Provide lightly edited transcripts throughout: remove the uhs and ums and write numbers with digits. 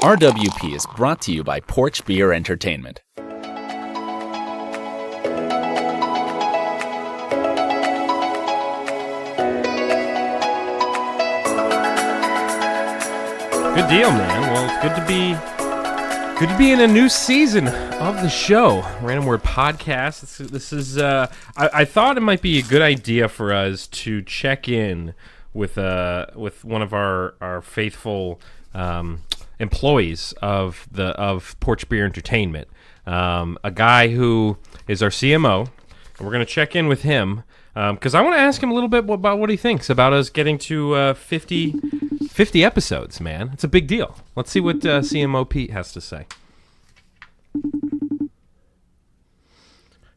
RWP is brought to you by Porch Beer Entertainment. Good deal, man. Well, it's good to be in a new season of the show, Random Word Podcast. This is I thought it might be a good idea for us to check in with one of our faithful employees of Porch Beer Entertainment, a guy who is our CMO, and we're going to check in with him because I want to ask him a little bit about what he thinks about us getting to 50 episodes, man. It's a big deal. Let's see what CMO Pete has to say.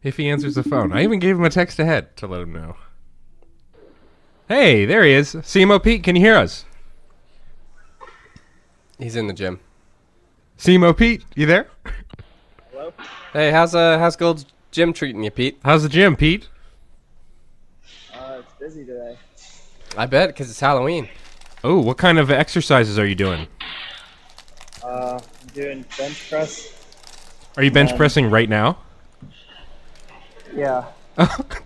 If he answers the phone. I even gave him a text ahead to let him know. Hey, there he is. CMO Pete, can you hear us? He's in the gym. CMO Pete, you there? Hello? Hey, how's Gold's gym treating you, Pete? How's the gym, Pete? It's busy today. I bet, because it's Halloween. Oh, what kind of exercises are you doing? I'm doing bench press. Are you bench pressing right now? Yeah. Okay.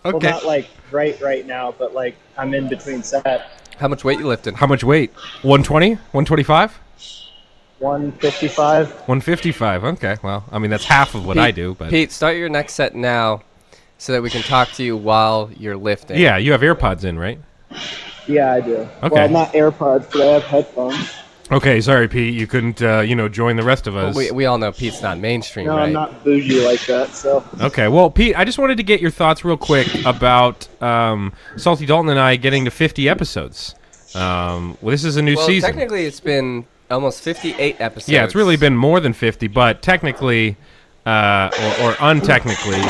Well, not like right now, but like I'm in between sets. How much weight you lifting? How much weight? 120? 125? 155. 155. Okay. Well, I mean, that's half of what I do. But Pete, start your next set now so that we can talk to you while you're lifting. yeah, you have AirPods in, right? Yeah, I do. Okay. Well, not AirPods, but I have headphones. Okay, sorry, Pete. You couldn't, join the rest of us. Well, we all know Pete's not mainstream, No, right? I'm not bougie like that, so. Okay, well, Pete, I just wanted to get your thoughts real quick about Salty Dalton and I getting to 50 episodes. Well, this is a new season. Technically, it's been almost 58 episodes. Yeah, it's really been more than 50, but technically, or untechnically...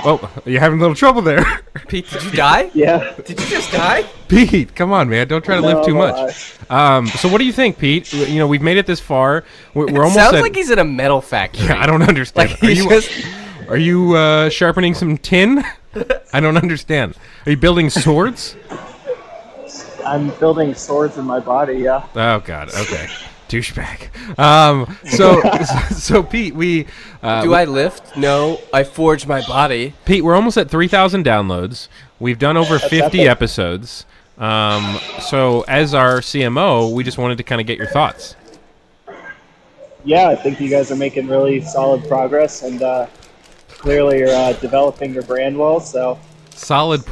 Oh, you're having a little trouble there. Pete, did you die? Yeah. Did you just die? Pete, come on, man. Don't try to lift too No, much. So what do you think, Pete? You know, we've made it this far. We're almost Sounds like he's in a metal factory. Yeah, I don't understand. Like Are you sharpening some tin? I don't understand. Are you building swords? I'm building swords in my body, yeah. Oh, God. Okay. Douchebag. So Pete, we... Do I lift? No, I forge my body. Pete, we're almost at 3,000 downloads. We've done over 50 epic. episodes. So as our CMO, we just wanted to kind of get your thoughts. Yeah, I think you guys are making really solid progress, and clearly you're developing your brand well, so. Solid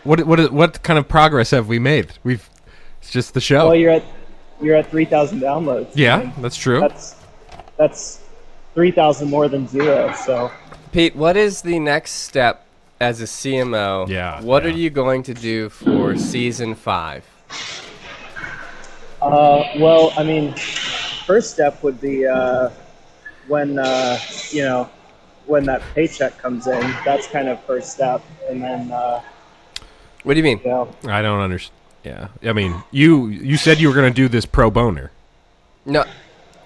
what kind of progress have we made? It's just the show. Well, you're at 3,000 downloads. Yeah, I mean, that's true. That's 3,000 more than zero, so. Pete, what is the next step as a CMO? Yeah. What are you going to do for season 5? Well, I mean, first step would be when when that paycheck comes in. That's kind of first step, and then. What do you mean? I don't understand. Yeah, I mean, you said you were going to do this pro boner. No,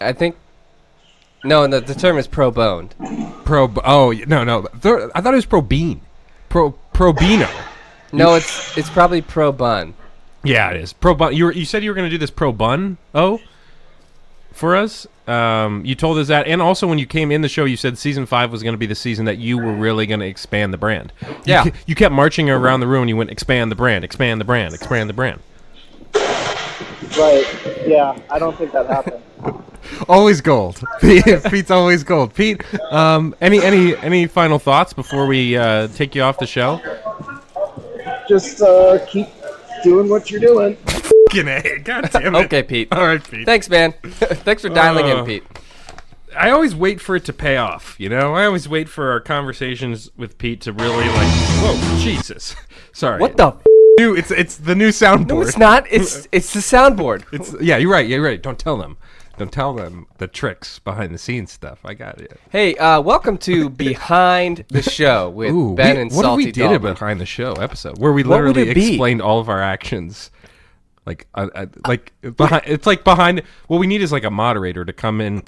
I think. No, the term is pro boned. No. I thought it was pro bean. Pro Bino. No, it's probably pro bun. Yeah, it is. Pro bun. You said you were going to do this pro bun. Oh, for us. You told us that, and also when you came in the show, you said season 5 was going to be the season that you were really going to expand the brand. Yeah. You kept marching around the room, and you went expand the brand, expand the brand, expand the brand. Right. Yeah, I don't think that happened. Always gold. Pete's always gold. Pete, any final thoughts before we take you off the show? Just keep doing what you're doing. God damn it. Okay, Pete. All right, Pete. Thanks, man. Thanks for dialing in, Pete. I always wait for it to pay off, you know? I always wait for our conversations with Pete to really whoa, Jesus. Sorry. What the It's the new soundboard. No, it's not. It's the soundboard. Yeah, you're right. Don't tell them. Don't tell them the tricks behind the scenes stuff. I got it. Hey, welcome to Behind the Show with Ben and Salty What we did a Dalton. behind the show episode where we literally explained all of our actions. Behind. It's like behind. What we need is like a moderator to come in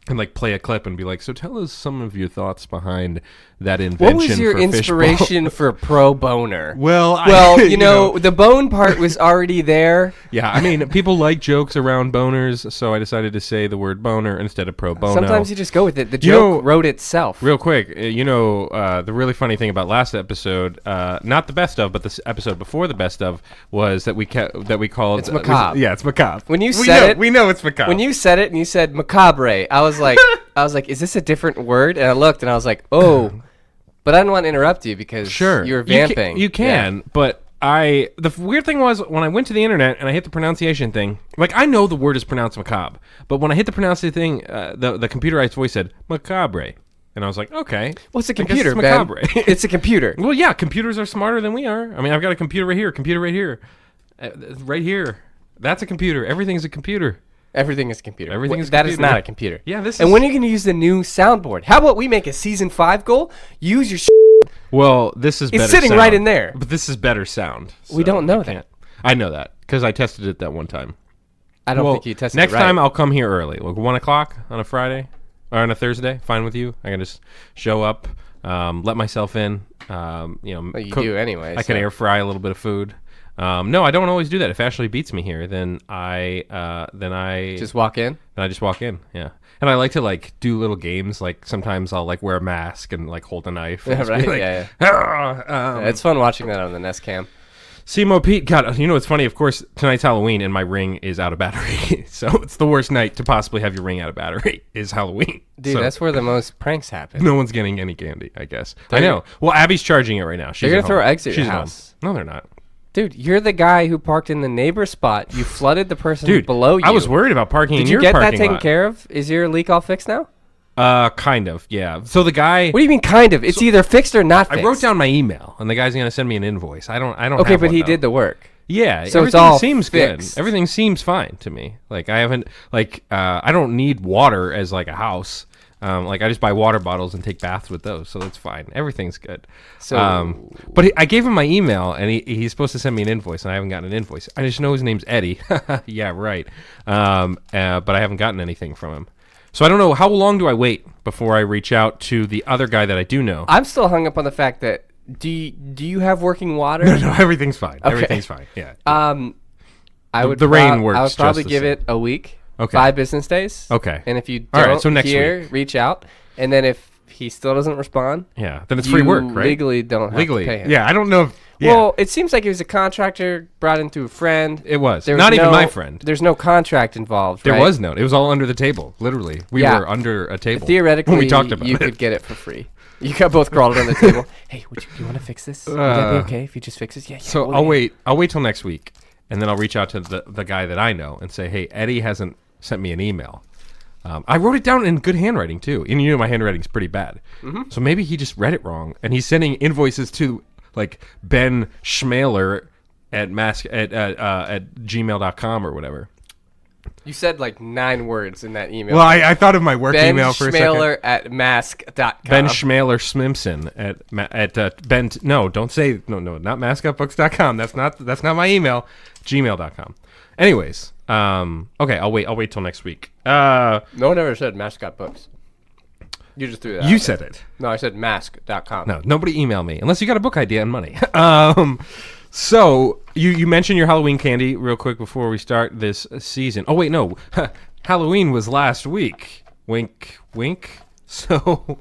and like play a clip and be like, so tell us some of your thoughts behind that invention. What was your for inspiration for pro boner? Well, you know, the bone part was already there. Yeah, I mean, people like jokes around boners, so I decided to say the word boner instead of pro bono. Sometimes you just go with it. The joke wrote itself. Real quick, the really funny thing about last episode, not the best of, but this episode before the best of, was that we called It's macabre. It's macabre. When you said it, we know it's macabre. When you said it and you said macabre, I was like, is this a different word? And I looked and I was like, oh, but I didn't want to interrupt you because sure, you were vamping. You can, but the weird thing was when I went to the internet and I hit the pronunciation thing, like I know the word is pronounced macabre, but when I hit the pronunciation thing, the computerized voice said macabre. And I was like, okay. Well, it's a computer, it's Ben. macabre. It's a computer. Well, yeah, computers are smarter than we are. I mean, I've got a computer right here, right here. That's a computer. Everything's a computer. Everything is a computer. Everything is a That computer. is not a computer. Yeah, this And is... when are you going to use the new soundboard? How about we make a season 5 goal? Use your Well, this is better It's sitting sound. right in there. But this is better sound. We so don't know I that. can't- I know that because I tested it that one time. I don't think you tested next it right. time I'll come here early, like 1 o'clock on a Friday or on a Thursday. Fine with you? I can just show up, let myself in. Well, you cook. do anyway. I can air fry a little bit of food. No, I don't always do that. If Ashley beats me here, then I just walk in. Then I just walk in. Yeah, and I like to like do little games. Like sometimes I'll like wear a mask and like hold a knife. And Yeah, just be right. like, Yeah. "Ah," It's fun watching that on the Nest Cam. CMO Pete, God, you know what's funny? Of course, tonight's Halloween and my ring is out of battery. So it's the worst night to possibly have your ring out of battery is Halloween. Dude, So that's where the most pranks happen. no one's getting any candy, I guess. I They're- know. Well, Abby's charging it right now. She's They're at gonna throw home. eggs at your She's at home. house. No, they're not. Dude, you're the guy who parked in the neighbor spot. You flooded the person Dude, below you. I was worried about parking in Did your you get that parking taken lot. care of? Is your leak all fixed now? Kind of, yeah. So the guy... What do you mean kind of? It's either fixed or not fixed. I wrote down my email, and the guy's going to send me an invoice. I don't Okay, have but one, he though. did the work. Yeah, So it's everything all seems fixed. good. Everything seems fine to me. Like I haven't I don't need water as like a house. Like I just buy water bottles and take baths with those, so that's fine. Everything's good. So- but I gave him my email, and he's supposed to send me an invoice, and I haven't gotten an invoice. I just know his name's Eddie. Yeah, right. But I haven't gotten anything from him. So I don't know, how long do I wait before I reach out to the other guy that I do know? I'm still hung up on the fact that do you have working water? No, everything's fine. Everything's fine. Yeah. I would the rain works I would probably just the give same. it a week. Okay. 5 business days. Okay. And if you All don't right, so next hear, week. reach out. And then if he still doesn't respond, Yeah, then it's free work, right? legally don't have Legally. to pay him. Yeah, I don't know if... Yeah, Well, it seems like he was a contractor brought in through a friend. it was. There Not even no- my friend. There's no contract involved, There right? was no. It was all under the table, literally. We Yeah. were under a table. Theoretically, when we talked about you it. could get it for free. You got both crawled under the table. Hey, do you want to fix this? Would that be Uh, okay if you just fix this? Yeah. So we'll I'll do it. wait. I'll wait till next week, and then I'll reach out to the guy that I know and say, "Hey, Eddie hasn't sent me an email." I wrote it down in good handwriting too, and you know my handwriting's pretty bad. Mm-hmm. So maybe he just read it wrong, and he's sending invoices to like Ben Schmaler at gmail.com or whatever. You said like 9 words in that email. Well, I thought of my work Ben email for a second. Schmaler at mask.com. Ben Schmaler Smimson at Ben. No, don't say no, not maskupbooks.com. That's not my email. Gmail.com. Anyways, okay, I'll wait till next week. No one ever said mascot books. You just threw that. You out said there. it. No, I said mask.com. No, nobody email me unless you got a book idea and money. So you mentioned your Halloween candy real quick before we start this season. Oh wait, no, Halloween was last week. Wink, wink. So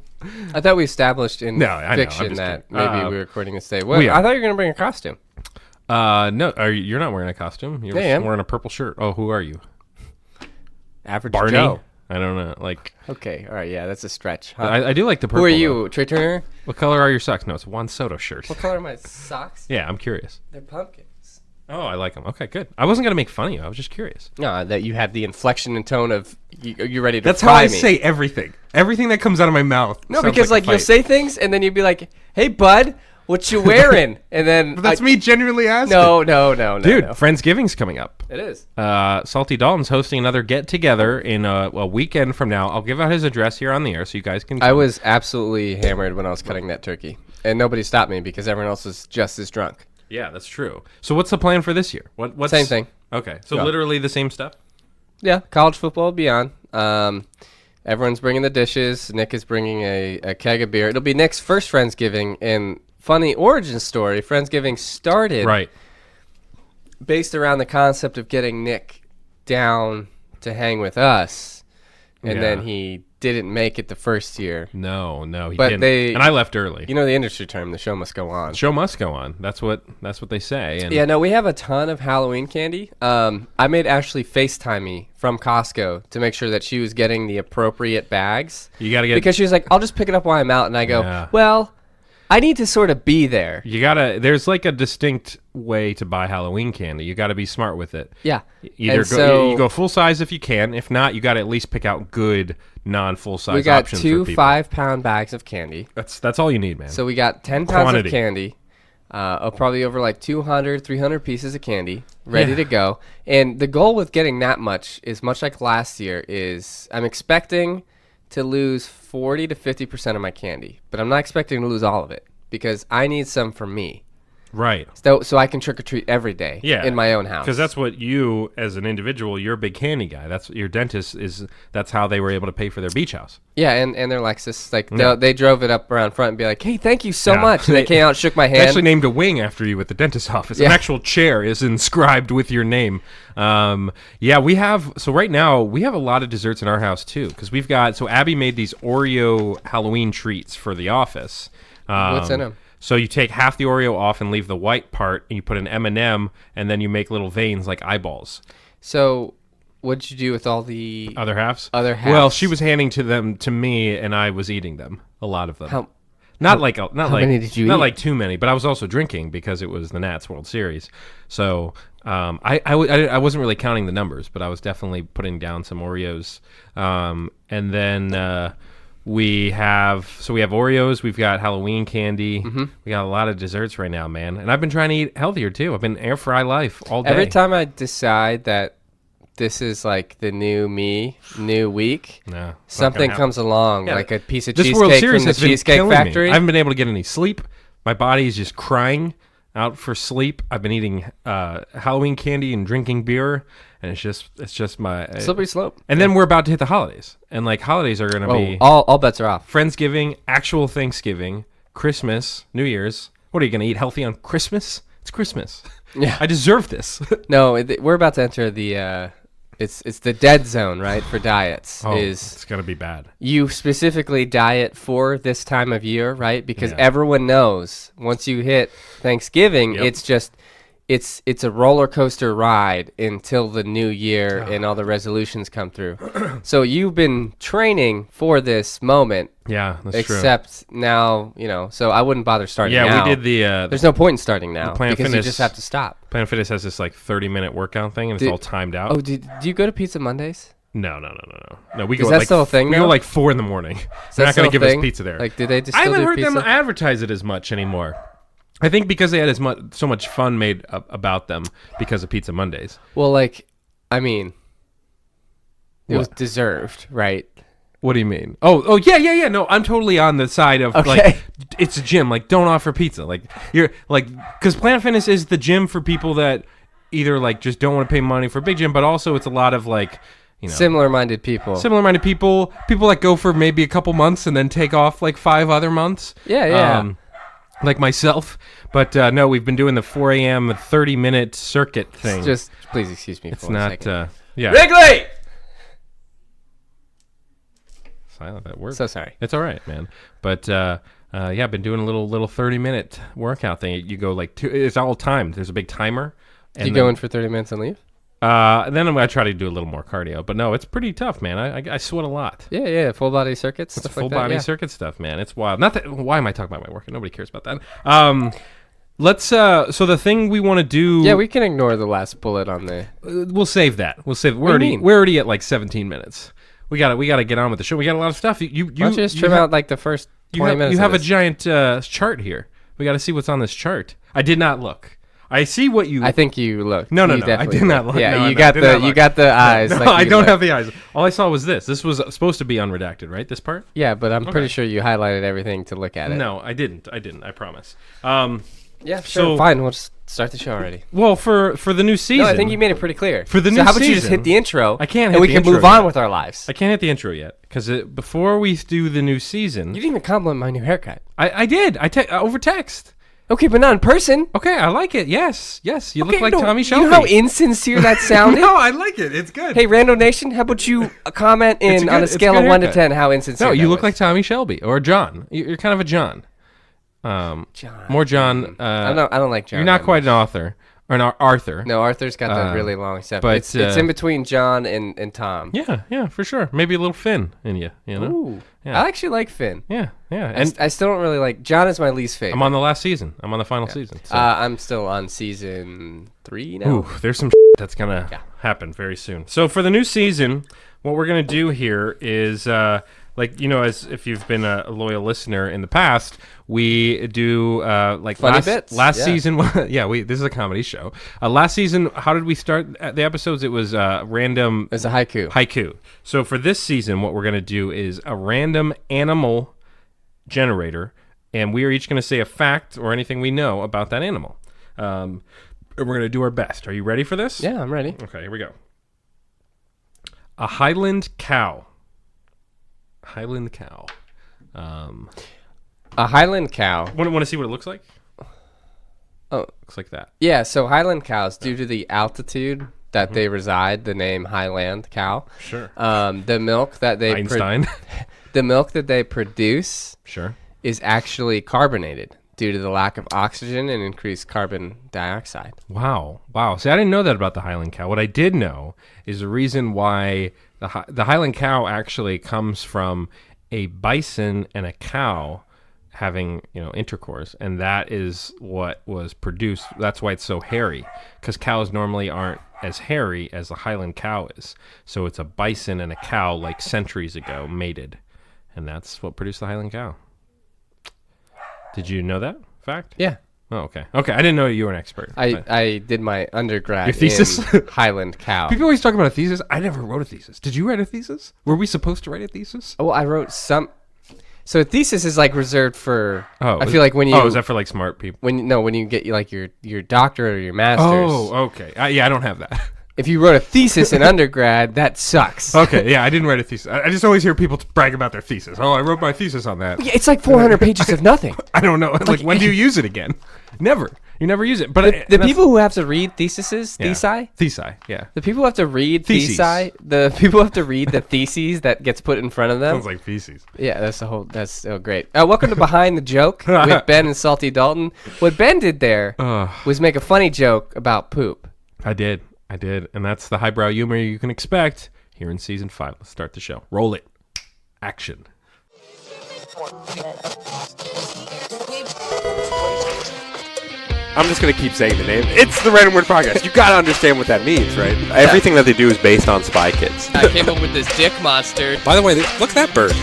I thought we established in No, I know, I'm fiction just that kidding. maybe we were recording this day. Well, we are. I thought you were going to bring a costume. no, you're not wearing a costume. You're Yeah, I am. wearing a purple shirt. Oh, who are you? Average Barney? Joe. I don't know. Like Okay, all right, yeah, that's a stretch. Huh? I do like the purple. Who are though. you, Trey Turner? What color are your socks? No, it's a Juan Soto shirt. What color are my socks? Yeah, I'm curious. They're pumpkins. Oh, I like them. Okay, good. I wasn't gonna make fun of you. I was just curious. No, that you have the inflection and tone of you're ready to That's how fry I me. say everything. Everything that comes out of my mouth. No, sounds because like a you'll fight. say things and then you'd be like, "Hey, bud, what you wearing?" And then But that's me genuinely asking. No, Dude, no. Friendsgiving's coming up. It is. Salty Dalton's hosting another get together in a weekend from now. I'll give out his address here on the air so you guys can. I come. was absolutely hammered when I was cutting that turkey, and nobody stopped me because everyone else was just as drunk. Yeah, that's true. So what's the plan for this year? What's Same thing. Okay, so Yeah. literally the same stuff. Yeah, college football will be on. Everyone's bringing the dishes. Nick is bringing a keg of beer. It'll be Nick's first Friendsgiving, and funny origin story. Friendsgiving started Right. based around the concept of getting Nick down to hang with us, and then he didn't make it the first year. No, he But didn't. they- and I left early. You know the industry term, the show must go on. Show must go on. That's what they say. And Yeah, no, we have a ton of Halloween candy. I made Ashley FaceTime me from Costco to make sure that she was getting the appropriate bags. you got to get Because she was like, I'll just pick it up while I'm out. And I go, Yeah. well, I need to sort of be there. there's like a distinct way to buy Halloween candy. You got to be smart with it. Yeah. Either And so you go full size if you can. If not, you got to at least pick out good non-full size we got options two for people. 5-pound bags of candy. That's all you need, man. So we got 10 pounds Quantity. of candy. Probably over like 200, 300 pieces of candy ready Yeah. to go. And the goal with getting that much is much like last year is I'm expecting to lose 40 to 50% of my candy, but I'm not expecting to lose all of it because I need some for me. right. So I can trick or treat every day in my own house. Because that's what you, as an individual, you're a big candy guy. That's your dentist is. That's how they were able to pay for their beach house. Yeah, and their Lexus, like Yeah. they drove it up around front and be like, "Hey, thank you so Yeah. much." And they came out, shook my They hand. actually named a wing after you at the dentist's office. An Yeah. actual chair is inscribed with your name. Yeah, we have. So right now we have a lot of desserts in our house too, because we've got. So Abby made these Oreo Halloween treats for the office. What's in 'em? So you take half the Oreo off and leave the white part, and you put an M&M, and then you make little veins like eyeballs. So, what'd you do with all the Other halves? Other Well, halves. she was handing them to me, and I was eating them. A lot of them. How Not like many did you not eat? like too many, but I was also drinking because it was the Nats World Series. So I wasn't really counting the numbers, but I was definitely putting down some Oreos. And then we have Oreos. We've got Halloween candy. Mm-hmm. We got a lot of desserts right now, man. And I've been trying to eat healthier too. I've been air fry life all day. Every time I decide that this is like the new me, new week, No, it's not something gonna happen. comes along, Yeah, like a piece of This cheesecake World Series from the has been Cheesecake killing me. Factory. I haven't been able to get any sleep. My body is just crying out for sleep. I've been eating Halloween candy and drinking beer, and it's just my Slippery slope. And then we're about to hit the holidays, and like holidays are going to be All bets are off. Friendsgiving, actual Thanksgiving, Christmas, New Year's. What are you going to eat healthy on Christmas? It's Christmas. Yeah. I deserve this. No, we're about to enter the it's the dead zone, right? For diets It's going to be bad. you specifically diet for this time of year, right? Because Yeah. everyone knows once you hit Thanksgiving, Yep. it's just it's a roller coaster ride until the new year and all the resolutions come through. So you've been training for this moment, Yeah, that's true. except now, so I wouldn't bother starting Yeah, now. we did the There's no point in starting now Planet because you Fitness- just have to stop. Planet Fitness has this like 30-minute workout thing, and it's Did- all timed out. Oh, do you go to Pizza Mondays? No. We go Is at, that like, still a thing We now? go like 4 in the morning. Is They're that not going to still give a us thing? pizza there. Like, did they just I still haven't do heard pizza? them advertise it as much anymore. I think because they had so much fun made about them because of Pizza Mondays. Well, like, I mean, it was What? deserved, right? What do you mean? Oh, yeah. No, I'm totally on the side of Okay. like it's a gym. Like, don't offer pizza. Like, you're like because Planet Fitness is the gym for people that either like just don't want to pay money for a big gym, but also it's a lot of like Similar-minded people. similar-minded people that go for maybe a couple months and then take off like 5 other months. Yeah. Like myself. But no, we've been doing the 4 a.m. 30-minute circuit thing. Just please excuse me it's for a not. second. Yeah. Wrigley! Silent. That works. So sorry. It's all right, man. But yeah, I've been doing a little 30-minute workout thing. You go like it's all timed. There's a big timer. Do you go in for 30 minutes and leave? And then I try to do a little more cardio. But no, it's pretty tough, man. I sweat a lot. Yeah. Full body circuits, It's stuff full like that. body yeah. circuit stuff, man. It's wild. Not that. Why am I talking about my workout? Nobody cares about that. Let's. So the thing we want to do. Yeah, we can ignore the last bullet on the. We'll save that. We'll save. What do you mean? We're already at like 17 minutes. We gotta get on with the show. We got a lot of stuff. Why don't you just trim out like the first 20 minutes? You have of a this? giant chart here. We got to see what's on this chart. I did not look. I see what you. I think you looked. No, You I definitely did not looked. look. Yeah, No, you no, got I did not the look. got the eyes. No, like I you don't look. have the eyes. All I saw was this. This was supposed to be unredacted, right? This part? Yeah, but I'm pretty sure you highlighted everything to look at it. No, I didn't. I promise. Yeah, sure. So- Fine. We'll just start the show already. Well, for the new season. No, I think you made it pretty clear. For the so new how about you just season- hit the intro? I can't hit and we the can intro move on yet. with our lives. I can't hit the intro yet because before we do the new season, You didn't even compliment my new haircut. I did. Over text. Okay, but not in person. Okay, I like it. Yes. You look Okay, like no, Tommy Shelby. You know how insincere that sounded? No, I like it. It's good. Hey, Rando Nation, how about you comment in on a it's scale good of 1 to haircut. 10 how insincere No, you that look was? like Tommy Shelby or John. You're kind of a John. John. More John. I don't like John. You're not that quite much. an author or an Arthur. No, Arthur's got the really long stuff. but, It's in between John and Tom. Yeah, for sure. Maybe a little Finn in you. You know. Ooh. Yeah. I actually like Finn. Yeah. And I still don't really like... John is my least favorite. I'm on the last season. I'm on the final season. So. I'm still on season 3 now. Ooh, there's some that's gonna happen very soon. So for the new season, what we're gonna do here is, as if you've been a loyal listener in the past, we do Funny bits. Last Yeah. season, this is a comedy show. Last season, how did we start the episodes? It was random. It's a haiku. So for this season, what we're gonna do is a random animal generator, and we are each gonna say a fact or anything we know about that animal. And we're going to do our best. Are you ready for this? Yeah, I'm ready. Okay, here we go. A Highland cow. Highland cow. A Highland cow. Want to see what it looks like? Oh, Looks like that. yeah. So Highland cows, due to the altitude that they reside, the name Highland cow. Sure. The milk that they Einstein. the milk that they produce Sure. is actually carbonated due to the lack of oxygen and increased carbon dioxide. Wow. See, I didn't know that about the Highland cow. What I did know is the reason why the Highland cow actually comes from a bison and a cow having intercourse, and that is what was produced. That's why it's so hairy, because cows normally aren't as hairy as a Highland cow is. So it's a bison and a cow like centuries ago mated, and that's what produced the Highland cow. Did you know that fact? Yeah. Oh, okay. I didn't know you were an expert. I did my undergrad Your thesis? in Highland cow. People always talk about a thesis. I never wrote a thesis. Did you write a thesis? Were we supposed to write a thesis? Oh, I wrote some. So a thesis is like reserved for. I feel like when you. Oh, is that for like smart people? When you get like your doctorate or your master's. Oh, okay. Yeah, I don't have that. If you wrote a thesis in undergrad, that sucks. Okay, yeah, I didn't write a thesis. I just always hear people brag about their thesis. Oh, I wrote my thesis on that. Yeah, it's like 400 pages of nothing. I don't know. Like, when do you use it again? Never. You never use it. But The people who have to read theses, thesi, yeah. the people who have to read Theses. the people who have to read the theses that gets put in front of them. Sounds like feces. Yeah, that's so great. Welcome to Behind the Joke with Ben and Salty Dalton. What Ben did there was make a funny joke about poop. I did. And that's the highbrow humor you can expect here in season 5. Let's start the show. Roll it. Action. I'm just going to keep saying the name. It's the Random Word Podcast. You got to understand what that means, right? Everything that they do is based on Spy Kids. I came up with this dick monster, By the way, look at that bird.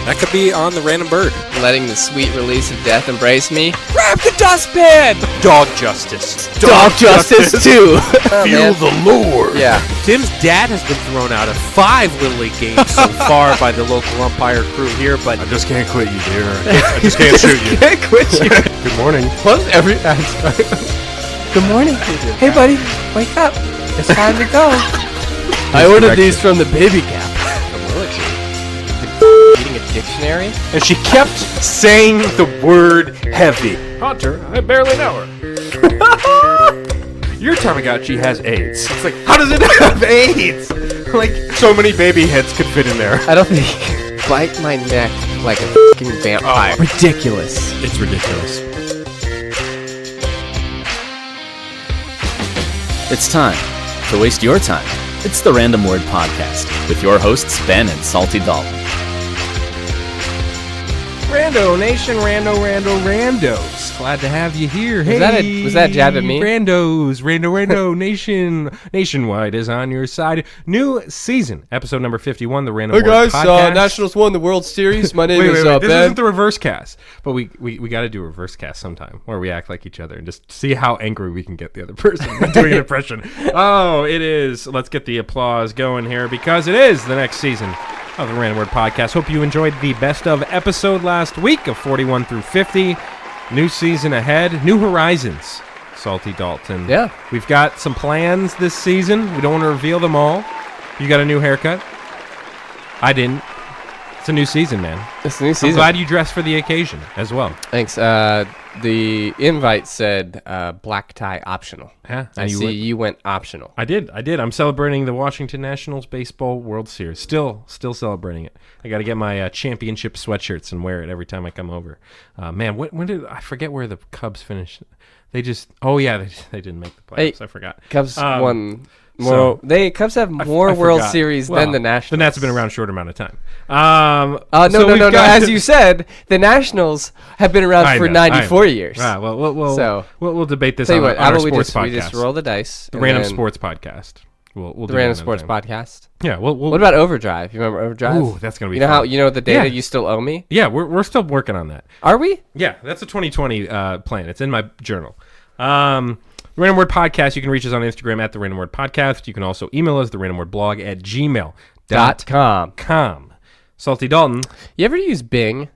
That could be on the Random Bird. letting the sweet release of death embrace me. Grab the dustpan! Dog justice. Dog justice too. Feel the lure. Yeah. Tim's dad has been thrown out of 5 Little League games so far by the local umpire crew here, but I just can't quit you, dear. I just can't shoot you. Can't quit you. Good morning. Good morning. Hey, buddy, wake up. It's time to go. I ordered these from the Baby Gap. Eating a dictionary? and she kept saying the word heavy. Hunter, I barely know her. Your Tamagotchi has AIDS. It's like, how does it have AIDS? Like, so many baby heads could fit in there. I don't think. Bite my neck like a fucking vampire. Ridiculous. It's ridiculous. It's time to waste your time. It's the Random Word Podcast with your hosts, Ben and Salty Dalton. Rando Nation, randos. Glad to have you here. Was that a jab at me? Rando Nation. Nationwide is on your side. New season, episode number 51, the Random Word Podcast. Nationals won the World Series. My name Wait, is this Ben. isn't the reverse cast, but we got to do a reverse cast sometime where we act like each other and just see how angry we can get the other person when doing an impression. Oh, it is. Let's get the applause going here because it is the next season of the Random Word Podcast. Hope you enjoyed the best of episode last week of 41 through 50. New season ahead. New horizons, Salty Dalton. Yeah. We've got some plans this season. We don't want to reveal them all. You got a new haircut? I didn't. It's a new season, man. It's a new season. I'm glad you dressed for the occasion as well. Thanks. The invite said black tie optional. Yeah, I see you went optional. I did. I'm celebrating the Washington Nationals Baseball World Series. Still celebrating it. I got to get my championship sweatshirts and wear it every time I come over. Man, when did I forget where the Cubs finished? They just they didn't make the playoffs. Hey, I forgot. Cubs won more. so- Cubs have more I World forgot. Series Well, than the Nationals. The Nats have been around a short amount of time. No. As you said, the Nationals have been around for 94 years. We'll debate this Tell on, you what, on how our about sports podcast. we just roll the dice? The and Random then Sports Podcast. We'll do The that Random another Sports time. Podcast. Yeah. We'll What about Overdrive? You remember Overdrive? Ooh, that's gonna be. You know fun. how the data Yeah. you still owe me? Yeah, we're still working on that. Are we? Yeah, that's a 2020 plan. It's in my journal. Random Word Podcast. You can reach us on Instagram at the Random Word Podcast. You can also email us, the Random Word Blog at gmail.com. Salty Dalton. You ever use Bing?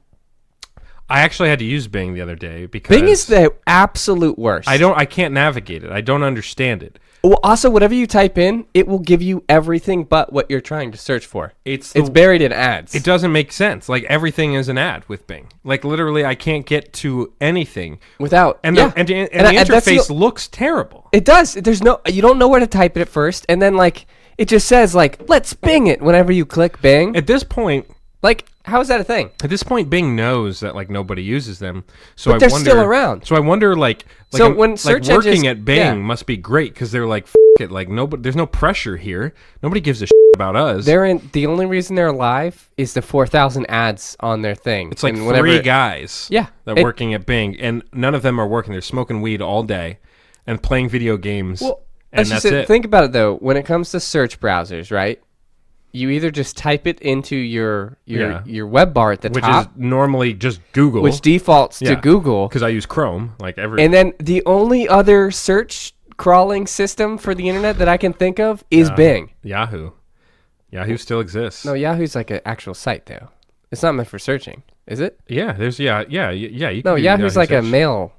I actually had to use Bing the other day because Bing is the absolute worst. I can't navigate it. I don't understand it. Well, also, whatever you type in, it will give you everything but what you're trying to search for. It's buried in ads. It doesn't make sense. Like everything is an ad with Bing. Like literally, I can't get to anything without. And yeah. the And that's interface looks terrible. It does. You don't know where to type it at first, and then like it just says like let's Bing it whenever you click Bing. At this point, like how is that a thing? At this point, Bing knows that like nobody uses them, but they're still around. So I wonder like so when search working engines, at Bing yeah. must be great because they're like it. Like nobody, there's no pressure here. Nobody gives a about us. The only reason they're alive is the 4,000 ads on their thing. It's like three guys. Yeah, that working at Bing, and none of them are working. They're smoking weed all day and playing video games. Well, and that's it. Think about it though. When it comes to search browsers, right? You either just type it into your web bar at the which top, is normally just Google, which defaults to Google, because I use Chrome. And then the only other search crawling system for the internet that I can think of is Bing. Yahoo still exists. No, Yahoo's like an actual site though. It's not meant for searching, is it? Yeah, there's You No, can Yahoo's Yahoo like search. a mail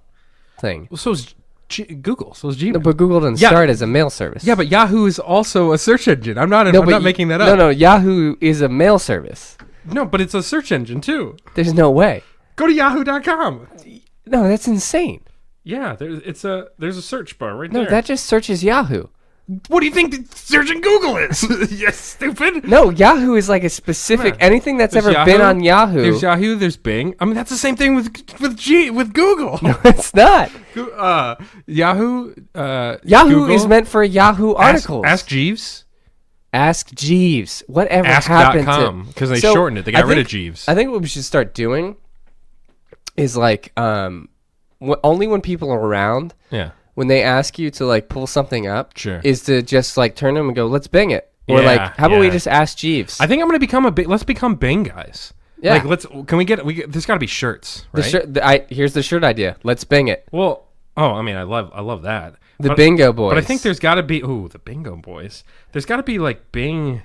thing. Well, so is Google. So is Gmail. No, but Google didn't start as a mail service. Yeah, but Yahoo is also a search engine. I'm not making that up. No, Yahoo is a mail service. No, but it's a search engine too. There's no way. Go to yahoo.com. No, that's insane. Yeah, there's a search bar right there. there. No, that just searches Yahoo. What do you think searching Google is? You stupid. No, Yahoo is like a specific anything that's ever been on Yahoo. There's Yahoo. There's Bing. I mean, that's the same thing with Google. No, it's not. Yahoo. Yahoo Google, is meant for Yahoo articles. Ask Jeeves. Ask Jeeves. Whatever Ask.com, happened because they shortened it. They got rid of Jeeves. I think what we should start doing is like only when people are around. Yeah. When they ask you to like pull something up, sure, is to just like turn them and go, let's Bing it. Or like, how about we just ask Jeeves? I think I'm gonna become let's become Bing guys. Yeah. Like there's gotta be shirts, right? Here's the shirt idea. Let's Bing it. Well, I mean, I love that. The Bingo Boys. But I think there's gotta be the Bingo Boys. There's gotta be like Bing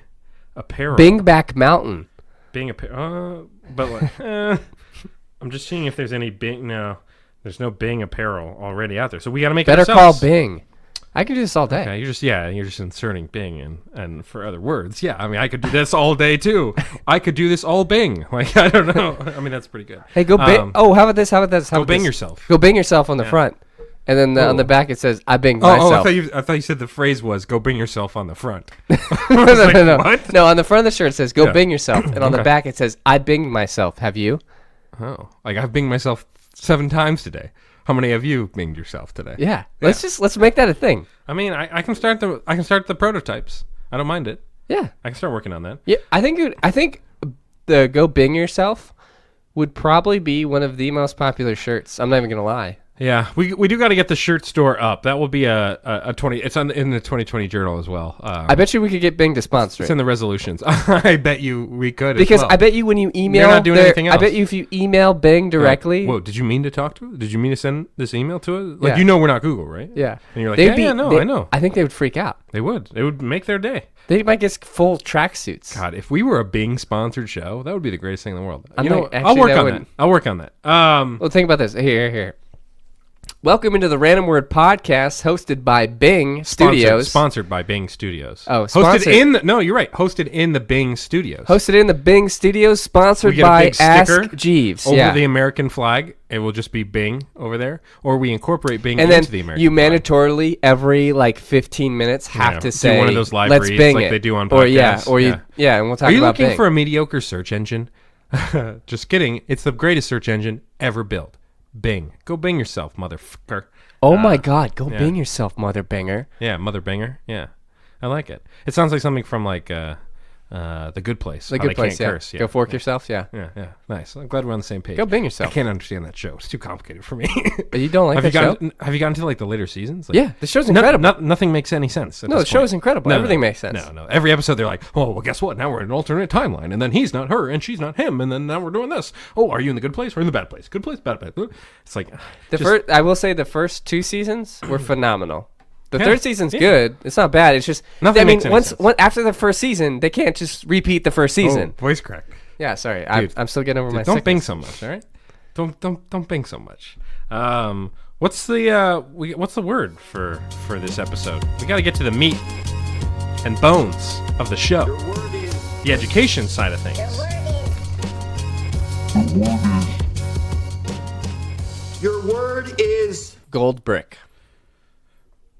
apparel. Bing Back Mountain. Bing apparel. But like, I'm just seeing if there's any Bing. No. There's no Bing apparel already out there, so we got to make it ourselves. Better call Bing. I can do this all day. Okay, you're just inserting Bing and for other words. Yeah, I mean, I could do this all day too. I could do this all Bing. Like I don't know. I mean, that's pretty good. Hey, go Bing. Oh, how about this? Go Bing yourself. Go Bing yourself on the front, and then on the back it says I Binged myself. I thought you said the phrase was "Go Bing yourself" on the front. No. What? No, on the front of the shirt it says "Go Bing yourself," and on the back it says I Binged myself. Have you? Oh, like I've Binged myself 7 times today. How many have you Binged yourself today? Yeah. Let's make that a thing. I mean, I can start the prototypes. I don't mind it. Yeah. I can start working on that. Yeah, I think the Go Bing yourself would probably be one of the most popular shirts. I'm not even gonna lie. Yeah, we do got to get the shirt store up. That will be a 20. It's in the 2020 journal as well. I bet you we could get Bing to sponsor it. It's in the resolutions. I bet you we could. Because as well. I bet you when you email, they're not doing anything else. I bet you if you email Bing directly. Whoa! Did you mean to talk to it? Did you mean to send this email to it? Like Yeah. we're not Google, right? Yeah. And you're like, I know. I think they would freak out. They would. It would make their day. They might get full tracksuits. God, if we were a Bing sponsored show, that would be the greatest thing in the world. I'll work on that. I'll work on that. Well, think about this. Here. Welcome into the Random Word Podcast, hosted by Bing Studios. Sponsored by Bing Studios. Oh, hosted sponsored. no, you're right. Hosted in the Bing Studios. Hosted in the Bing Studios, sponsored We get a by big sticker Ask Jeeves. over Yeah. the American flag. It will just be Bing over there, or we incorporate Bing And then into the American you flag. mandatorily every 15 minutes have Yeah, to do say, one of those live let's reads Bing like it. they do on Or yeah, podcasts. or Yeah. and we'll talk Are you about looking Bing. for a mediocre search engine? Just kidding. It's the greatest search engine ever built. Bing. Go Bing yourself, motherfucker. Oh my God, go yeah. Bing yourself, mother banger. Yeah, Mother Banger. Yeah, I like it. It sounds like something from like The Good Place. The How Good they Place, can't yeah. curse. Go fork yourself, yeah. Yeah. Nice. I'm glad we're on the same page. Go Bing I yourself. can't understand that show. It's too complicated for me. You don't like that show? Have you gotten to like the later seasons? Like, Yeah, the show's incredible. Nothing makes any sense. No, the show's incredible. Everything makes sense. No. Every episode they're like, oh, well, guess what? Now we're in an alternate timeline, and then he's not her, and she's not him, and then now we're doing this. Oh, are you in the good place or in the bad place? Good place, bad place. It's like I will say the first 2 seasons were phenomenal. The Yeah, third season's yeah. good. It's not bad. It's just Nothing I mean, makes any once sense. after the first season, they can't just repeat the first season. voice crack. Yeah, sorry. Dude. I'm still getting over my Don't bing sickness. so much, all right? Don't bing so much. What's the word for this episode? We got to get to the meat and bones of the show. The education side of things. Your word is Goldbrick.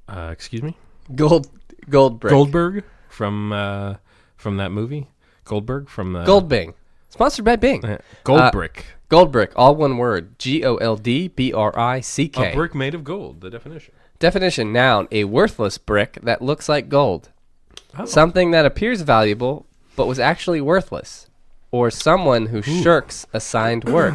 Excuse me? Goldbrick. Goldberg from that movie. Goldberg from the Goldbing. Sponsored by Bing. Goldbrick. Goldbrick, all one word. Goldbrick. A brick made of gold. The definition. Definition: noun, a worthless brick that looks like gold. Oh. Something that appears valuable but was actually worthless, or someone who shirks assigned work.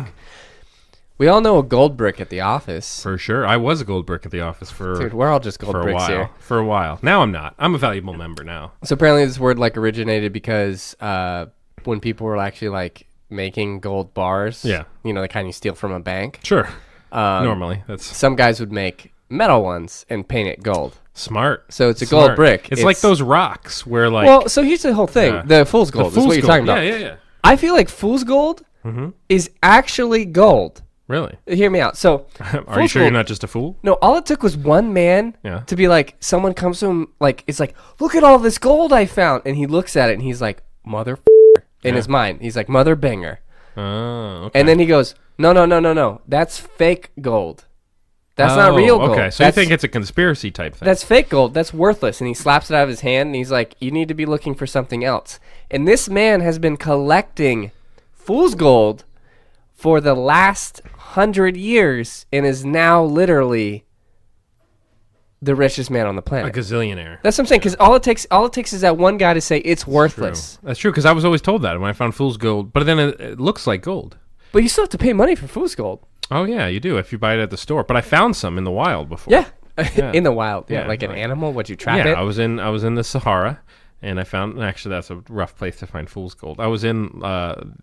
We all know a gold brick at the office. For sure. I was a Goldbrick at the office Dude, we're all just gold for a bricks while. here. For a while. Now I'm not. I'm a valuable member now. So apparently this word originated because when people were actually making gold bars, Yeah. The kind you steal from a bank, Sure. Normally. That's some guys would make metal ones and paint it gold. smart. So it's a gold brick. It's like those rocks where Well, so here's the whole thing. Yeah. The fool's gold is what you're talking about. Yeah. I feel like fool's gold is actually gold. Really? Hear me out. So Are you fool's sure you're gold- not just a fool? No, all it took was one man Yeah. to be like, someone comes to him, it's like, look at all this gold I found. And he looks at it and he's like, mother in his mind. He's like, mother banger. Oh, okay. And then he goes, no. That's fake gold. That's not real gold. Okay, so you think it's a conspiracy type thing? That's fake gold. That's worthless. And he slaps it out of his hand and he's like, you need to be looking for something else. And this man has been collecting fool's gold for the last 100 years and is now literally the richest man on the a planet. gazillionaire. That's what I'm saying. Because all it takes is that one guy to say it's worthless. That's true, because I was always told that when I found fool's gold. But then it looks like gold. But you still have to pay money for fool's gold. Oh, yeah, you do if you buy it at the store. But I found some in the wild before. Yeah. Yeah. In the wild. Yeah. Yeah, Like an like- animal. Would you trap Yeah, it? I was in the Sahara, and I found actually that's a rough place to find fool's gold. I was in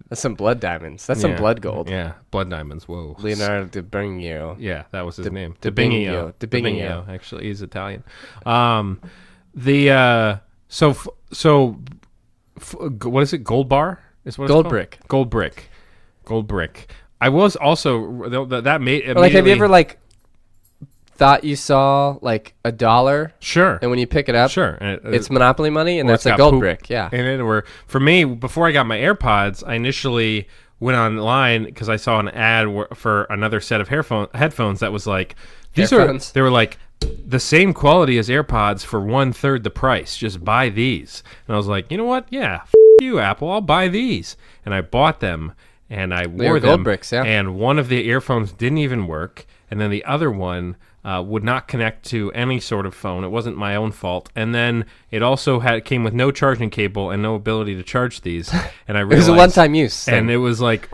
That's some blood diamonds. That's some blood gold. Yeah, blood diamonds. Whoa, Leonardo da Vinci. Yeah, that was his name. Di Bingio. Bingio. Di Bingio. Actually, he's Italian. What is it? Gold bar? Is what it's Gold called? brick. Gold brick. I was also that made Or have you immediately- ever thought you saw $1 sure and when you pick it up, sure and it's Monopoly money and or that's it's a got gold poop brick. Yeah. in it. Or for me, before I got my AirPods, I initially went online because I saw an ad for another set of headphones that was like Headphones? they were like the same quality as AirPods for 1/3 the price. Just buy these. And I was like, you know what? Yeah, you Apple, I'll buy these. And I bought them and I wore were them. gold bricks, yeah. And one of the earphones didn't even work, and then the other one would not connect to any sort of phone. It wasn't my own fault. And then it also came with no charging cable and no ability to charge these. And I It realized was a one-time use. and it was like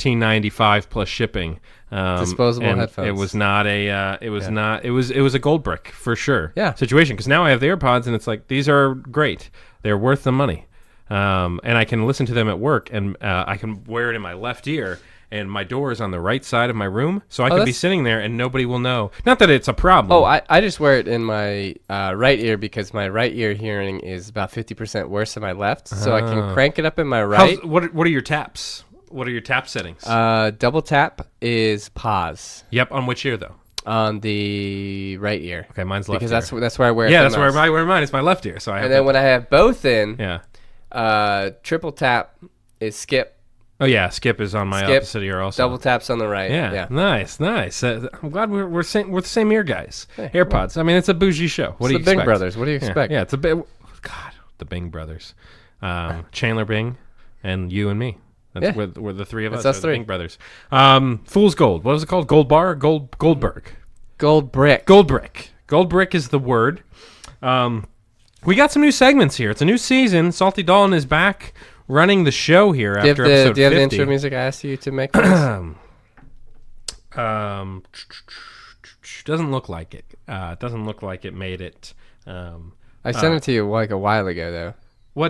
$14.95 plus shipping. Disposable and headphones. It was not a. It was not. It was a gold brick for sure. Yeah. Situation, because now I have the AirPods and it's like these are great. They're worth the money, and I can listen to them at work, and I can wear it in my left ear. And my door is on the right side of my room, so I can be that's- sitting there and nobody will know. Not that it's a problem. Oh, I just wear it in my right ear because my right ear hearing is about 50% worse than my left. So I can crank it up in my right. What are your taps? What are your tap settings? Double tap is pause. Yep, on which ear though? On the right ear. Okay, mine's left because ear. that's where I wear it. Yeah, the that's where most. I wear mine. It's my left ear. So I have And then to- when I have both in, yeah. triple tap is skip. Oh yeah, skip is on my Skip, opposite ear also. Double taps on the right. Yeah, nice. I'm glad we're the same ear guys. Hey, AirPods. I mean, it's a bougie show. What do you the Bing expect? brothers. What do you Yeah, expect? Yeah, it's a bit. God, the Bing brothers, Chandler Bing, and you and me. That's Yeah. we're the three of That's us. us We're the three. Bing brothers. Fool's Gold. What was it called? Gold Bar. Goldberg. Goldbrick. Goldbrick. Goldbrick is the word. We got some new segments here. It's a new season. Salty Dalton is back running the show here Do you have after the episode 50. intro music I asked you to make for this? Doesn't look like it. Doesn't look like it made it. I sent it to you like a while ago, though.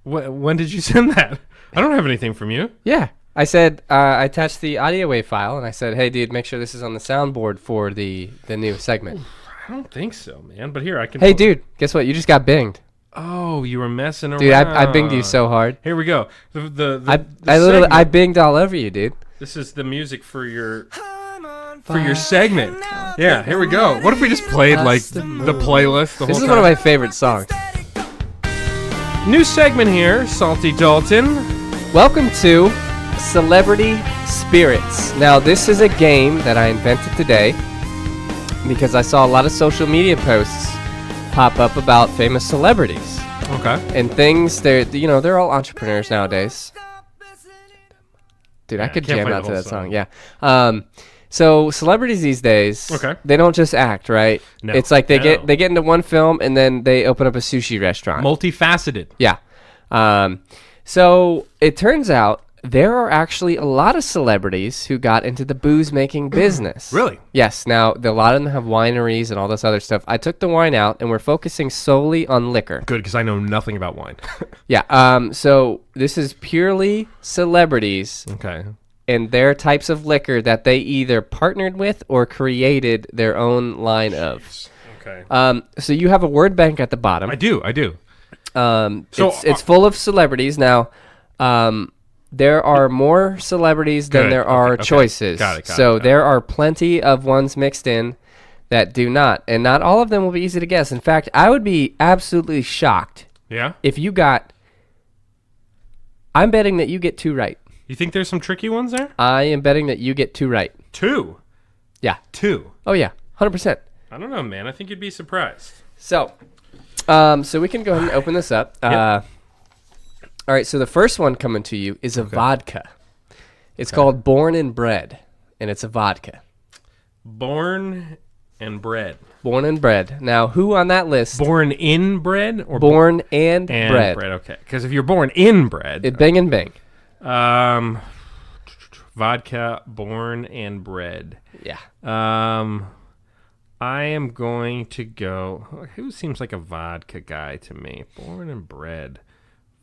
When did you send that? I don't have anything from you. Yeah. I said, I attached the audio wave file, and I said, hey, dude, make sure this is on the soundboard for the new segment. I don't think so, man. But here, I can... Hey, dude, guess what? You just got binged. Oh, you were messing around. Dude, I binged you so hard. Here we go. The I literally, segment. I binged all over you, dude. This is the music for your segment. Yeah, here we go. What if we just played like the playlist the This whole is time? one of my favorite songs. New segment here, Salty Dalton. Welcome to Celebrity Spirits. Now, this is a game that I invented today because I saw a lot of social media posts pop up about famous celebrities Okay. and things. They're all entrepreneurs nowadays. Dude, I could can't jam play out the to whole that song. song. Yeah. So celebrities these days, Okay. they don't just act, right? No. It's like they No. get into one film and then they open up a sushi restaurant. Multifaceted. Yeah. So it turns out there are actually a lot of celebrities who got into the booze making business. Really? Yes. Now, a lot of them have wineries and all this other stuff. I took the wine out and we're focusing solely on liquor. Good, because I know nothing about wine. Yeah. So this is purely celebrities Okay. and their types of liquor that they either partnered with or created their own line of. Okay. So you have a word bank at the bottom. I do. So, It's full of celebrities now. There are more celebrities than Good. there are Okay. choices. Got it. So there are plenty of ones mixed in that do not, and not all of them will be easy to guess. In fact, I would be absolutely shocked Yeah? if you got. I'm betting that you get 2 right. You think there's some tricky ones there? I am betting that you get 2 right. 2. Yeah. 2. Oh yeah, 100%. I don't know, man. I think you'd be surprised. So, so we can go ahead and open this up. Yep. All right, so the first one coming to you is a vodka. It's called Born and Bred, and it's a vodka. Born and bred. Born and Bred. Now, who on that list? Born in bread or Born and and Bred. bread? Okay. Because if you're born in bread, Bing and Bing. vodka, born and bred. Yeah. I am going to go. Who seems like a vodka guy to me? Born and bred,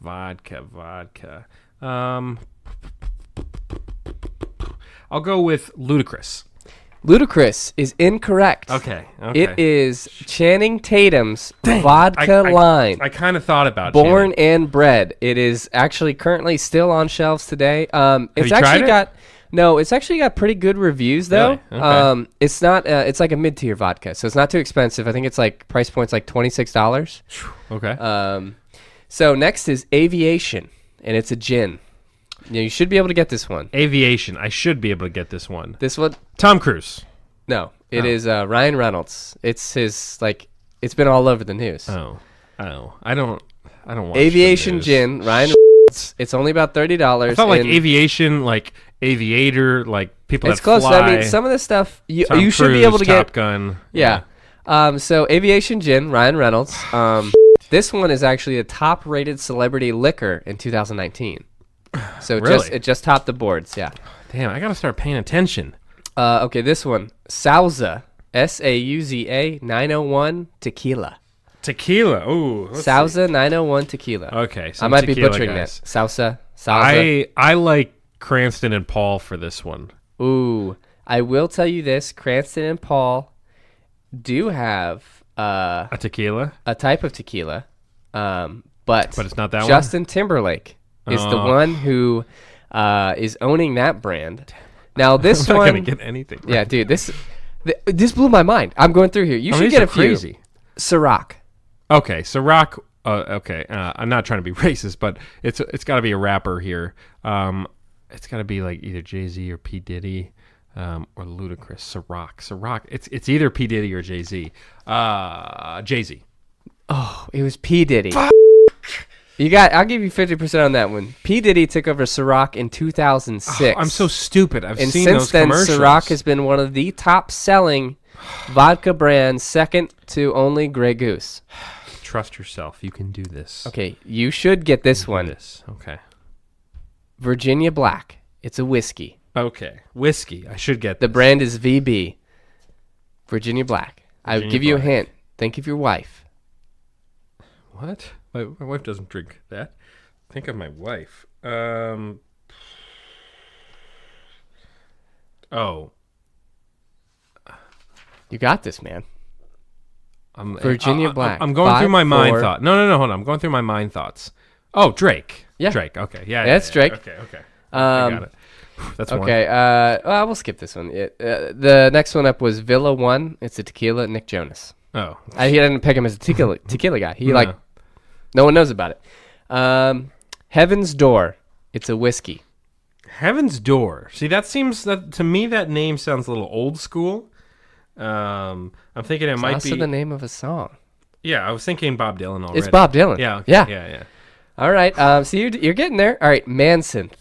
vodka. I'll go with Ludacris. Ludacris is incorrect. Okay. It is Channing Tatum's vodka line. I kind of thought about Born Channing. and Bred. It is actually currently still on shelves today. It's you actually tried it? got it's actually got pretty good reviews though. Really? Okay. It's not. It's like a mid-tier vodka, so it's not too expensive. I think it's like price point's like $26. Okay. So next is Aviation, and it's a gin. You should be able to get this one. Aviation. I should be able to get this one. This one. Tom Cruise. No, it is Ryan Reynolds. It's his it's been all over the news. Oh. I don't watch Aviation the news. gin, Ryan Reynolds. It's only about $30. I felt like aviation, like aviator, like people It's that close. fly. I mean, some of this stuff you Tom should be Cruise, able to Top get. Gun. Yeah. So Aviation gin, Ryan Reynolds. This one is actually the top-rated celebrity liquor in 2019. So Really? it just topped the boards. Yeah. Damn, I gotta start paying attention. Okay, this one, Sauza, Sauza 901 tequila. Tequila. Ooh. let's see. Sauza 901 tequila. Okay. I some might be tequila butchering guys. that. Sauza. I like Cranston and Paul for this one. Ooh, I will tell you this: Cranston and Paul do have A tequila, a type of tequila, but but it's not that one. Justin Timberlake is the Oh. one who is owning that brand. Now this I'm not one, gonna get anything. yeah, dude, This blew my mind. I'm going through here. You should these get are a few. crazy. Ciroc. Okay, Ciroc. Okay, I'm not trying to be racist, but it's got to be a rapper here. It's got to be like either Jay-Z or P. Diddy, or Ludacris. Ciroc. It's either P. Diddy or Jay-Z. Jay-Z. Oh, it was P. Diddy. I'll give you 50% on that one. P. Diddy took over Ciroc in 2006. I'm so stupid. I've and seen since those then, commercials. Ciroc has been one of the top-selling vodka brands, second to only Grey Goose. Trust yourself. You can do this. Okay, you should get this Do one. this. Okay. Virginia Black. It's a whiskey. Okay. Whiskey. I should get The this. brand is VB. Virginia Black. I would Virginia give you a Black. hint. Think of your wife. What? My wife doesn't drink that. Think of my wife. Oh. You got this, man. I'm, Virginia Black. I'm going through 5, my mind 4. thought. No, hold on. I'm going through my mind thoughts. Oh, Drake. Yeah. Drake. Okay. Yeah. That's Drake. Okay. I got it. That's one. Okay. Well, we'll skip this one. The next one up was Villa One. It's a tequila. Nick Jonas. Oh. He didn't pick him as a tequila guy. He No. no one knows about it. Heaven's Door. It's a whiskey. Heaven's Door. See, to me that name sounds a little old school. I'm thinking it It's might also be. the name of a song. Yeah, I was thinking Bob Dylan already. It's Bob Dylan. Yeah. Okay. Yeah. Yeah. All right. So you're getting there. All right. Mansynth.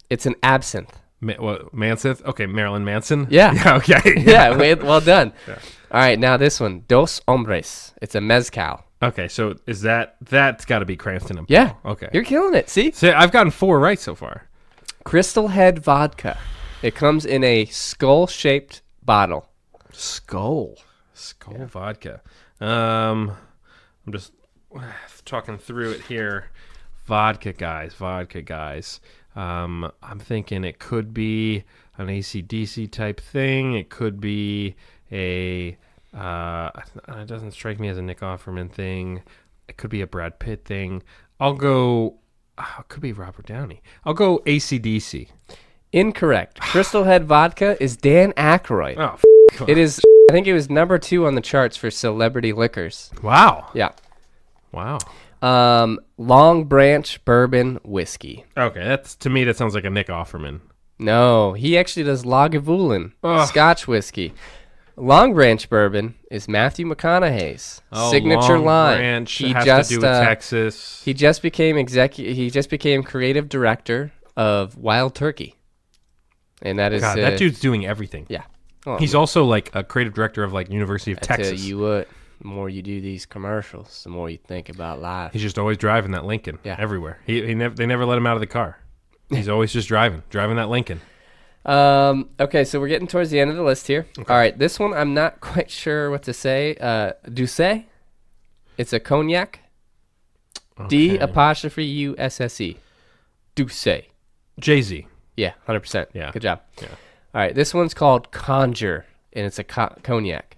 It's an absinthe. Manson? Okay, Marilyn Manson? Yeah. Yeah, okay. Yeah. Well done. All right. Now this one. Dos Hombres. It's a mezcal. Okay, so that's got to be Cranston and Paul. Yeah. Okay. You're killing it. See? So I've gotten 4 right so far. Crystal Head Vodka. It comes in a skull-shaped bottle. Skull vodka. I'm just talking through it here. Vodka guys. I'm thinking it could be an AC/DC type thing. It could be it doesn't strike me as a Nick Offerman thing. It could be a Brad Pitt thing. I'll go, it could be Robert Downey. I'll go AC/DC. Incorrect. Crystal Head Vodka is Dan Aykroyd. Oh, It is. I think it was number 2 on the charts for celebrity liquors. wow. Yeah. Wow. Long Branch Bourbon Whiskey. Okay, to me that sounds like a Nick Offerman. No, he actually does Lagavulin, Ugh. Scotch whiskey. Long Branch Bourbon is Matthew McConaughey's signature Long line. Branch He has just to do with Texas. He just became He just became creative director of Wild Turkey, and that is God, that dude's doing everything. Yeah. Well, He's also like a creative director of like University of I tell Texas. you what, the more you do these commercials, the more you think about life. He's just always driving that Lincoln. Yeah. Everywhere. They never let him out of the car. He's always just driving that Lincoln. Okay, so we're getting towards the end of the list here. All right, this one I'm not quite sure what to say. Douce. It's a cognac. Okay. D''USSE. Douce. Jay-Z. Yeah, 100%. Yeah. Good job. Yeah. All right, this one's called Conjure, and it's a cognac.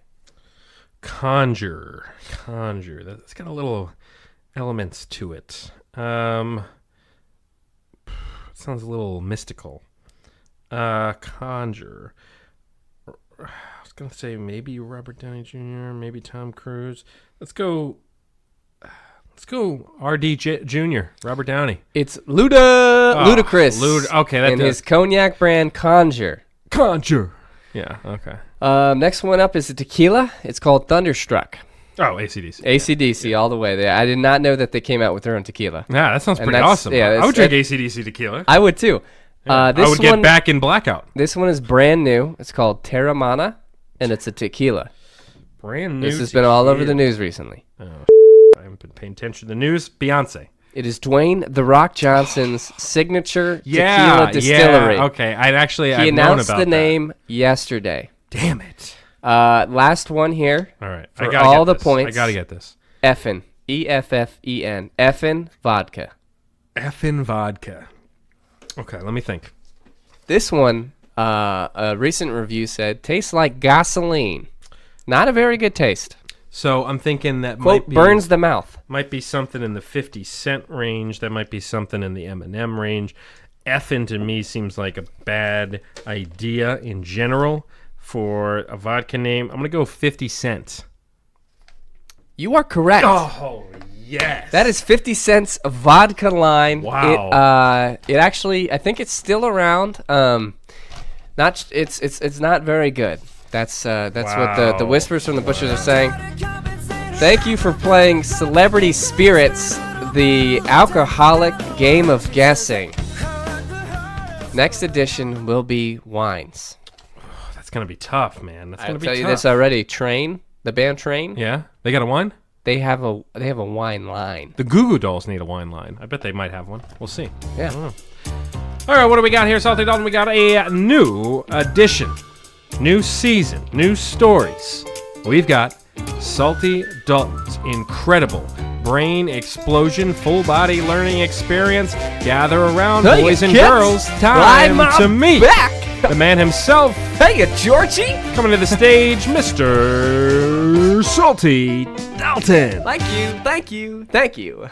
Conjure. That's got a little elements to it. It sounds a little mystical. Conjure. I was gonna say maybe Robert Downey Jr., maybe Tom Cruise. Let's go RD Jr., Robert Downey. It's Ludacris. Okay, that and does. his cognac brand Conjure. Conjure. Yeah, okay. Next one up is a tequila. It's called Thunderstruck. Oh, AC/DC. AC/DC all the way. I did not know that they came out with their own tequila. Yeah, that sounds And pretty that's- awesome. yeah, I would it's- drink AC/DC tequila. I would too. I This would one, get back in blackout. This one is brand new. It's called Terramana, and it's a tequila. Brand new. This has been all over the tequila. news recently. I haven't been paying attention to the news. Beyonce. It is Dwayne The Rock Johnson's signature tequila distillery. Yeah, okay. He I've known announced about the that. name yesterday. Damn it. Last one here. All right. For I gotta all get the this. points. I gotta get this. Effin. EFFEN. Effin vodka. Effin vodka. Okay, let me think. This one, a recent review said, tastes like gasoline. Not a very good taste. So I'm thinking that Quote, might be burns the mouth. might be something in the 50-cent range. That might be something in the M&M range. Effin to me seems like a bad idea in general. for a vodka name. I'm going to go 50 Cent. You are correct. Oh, yes. That is 50 Cent's vodka line. Wow. It actually, I think it's still around. It's not very good. That's what the whispers from the bushes are saying. Thank you for playing Celebrity Spirits, the alcoholic game of guessing. Next edition will be wines. That's going to be tough, man. That's going I'll to be tell tough. you this already. Train, the band Train. Yeah? They got a wine? They have a wine line. The Goo Goo Dolls need a wine line. I bet they might have one. We'll see. Yeah. All right, what do we got here, Salty Dalton? We got a new edition, new season, new stories. We've got Salty Dalton's incredible brain explosion, full body learning experience. Gather around, Hey, boys and kids. girls. Time to meet back. the man himself. Hey, Georgie. Coming to the stage, Mr. Salty Dalton. Thank you.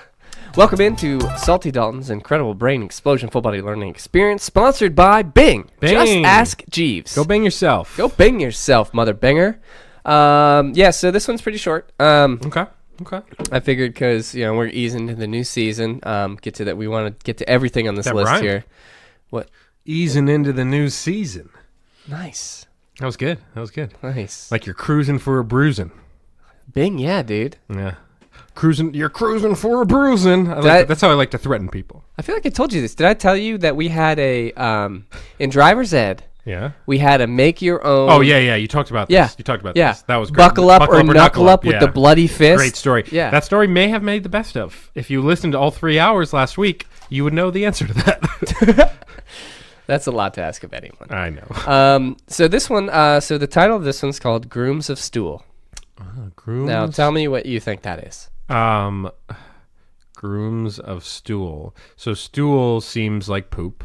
Welcome into Salty Dalton's incredible brain explosion, full body learning experience, sponsored by Bing. Just ask Jeeves. Go bang yourself. Go bang yourself, mother banger. Yeah, so this one's pretty short. Okay. I figured because we're easing into the new season. Get to that. We want to get to everything on this That list rhymed. here. What? Easing into the new season. Nice. That was good. Nice. Like you're cruising for a bruising. Bing, yeah, dude. Yeah. You're cruising for a bruising. That's how I like to threaten people. I feel like I told you this. Did I tell you that we had a in driver's ed? Yeah. We had a make your own. Oh, yeah. You talked about this. Yeah. You talked about Yeah. this. That was great. Buckle up or knuckle up with Yeah. the bloody fist. Great story. Yeah. That story may have made the best of. If you listened to all 3 hours last week, you would know the answer to that. That's a lot to ask of anyone. I know. So this one, so the title of this one's called Grooms of Stool. Grooms. Now tell me what you think that is. Grooms of stool. So stool seems like poop.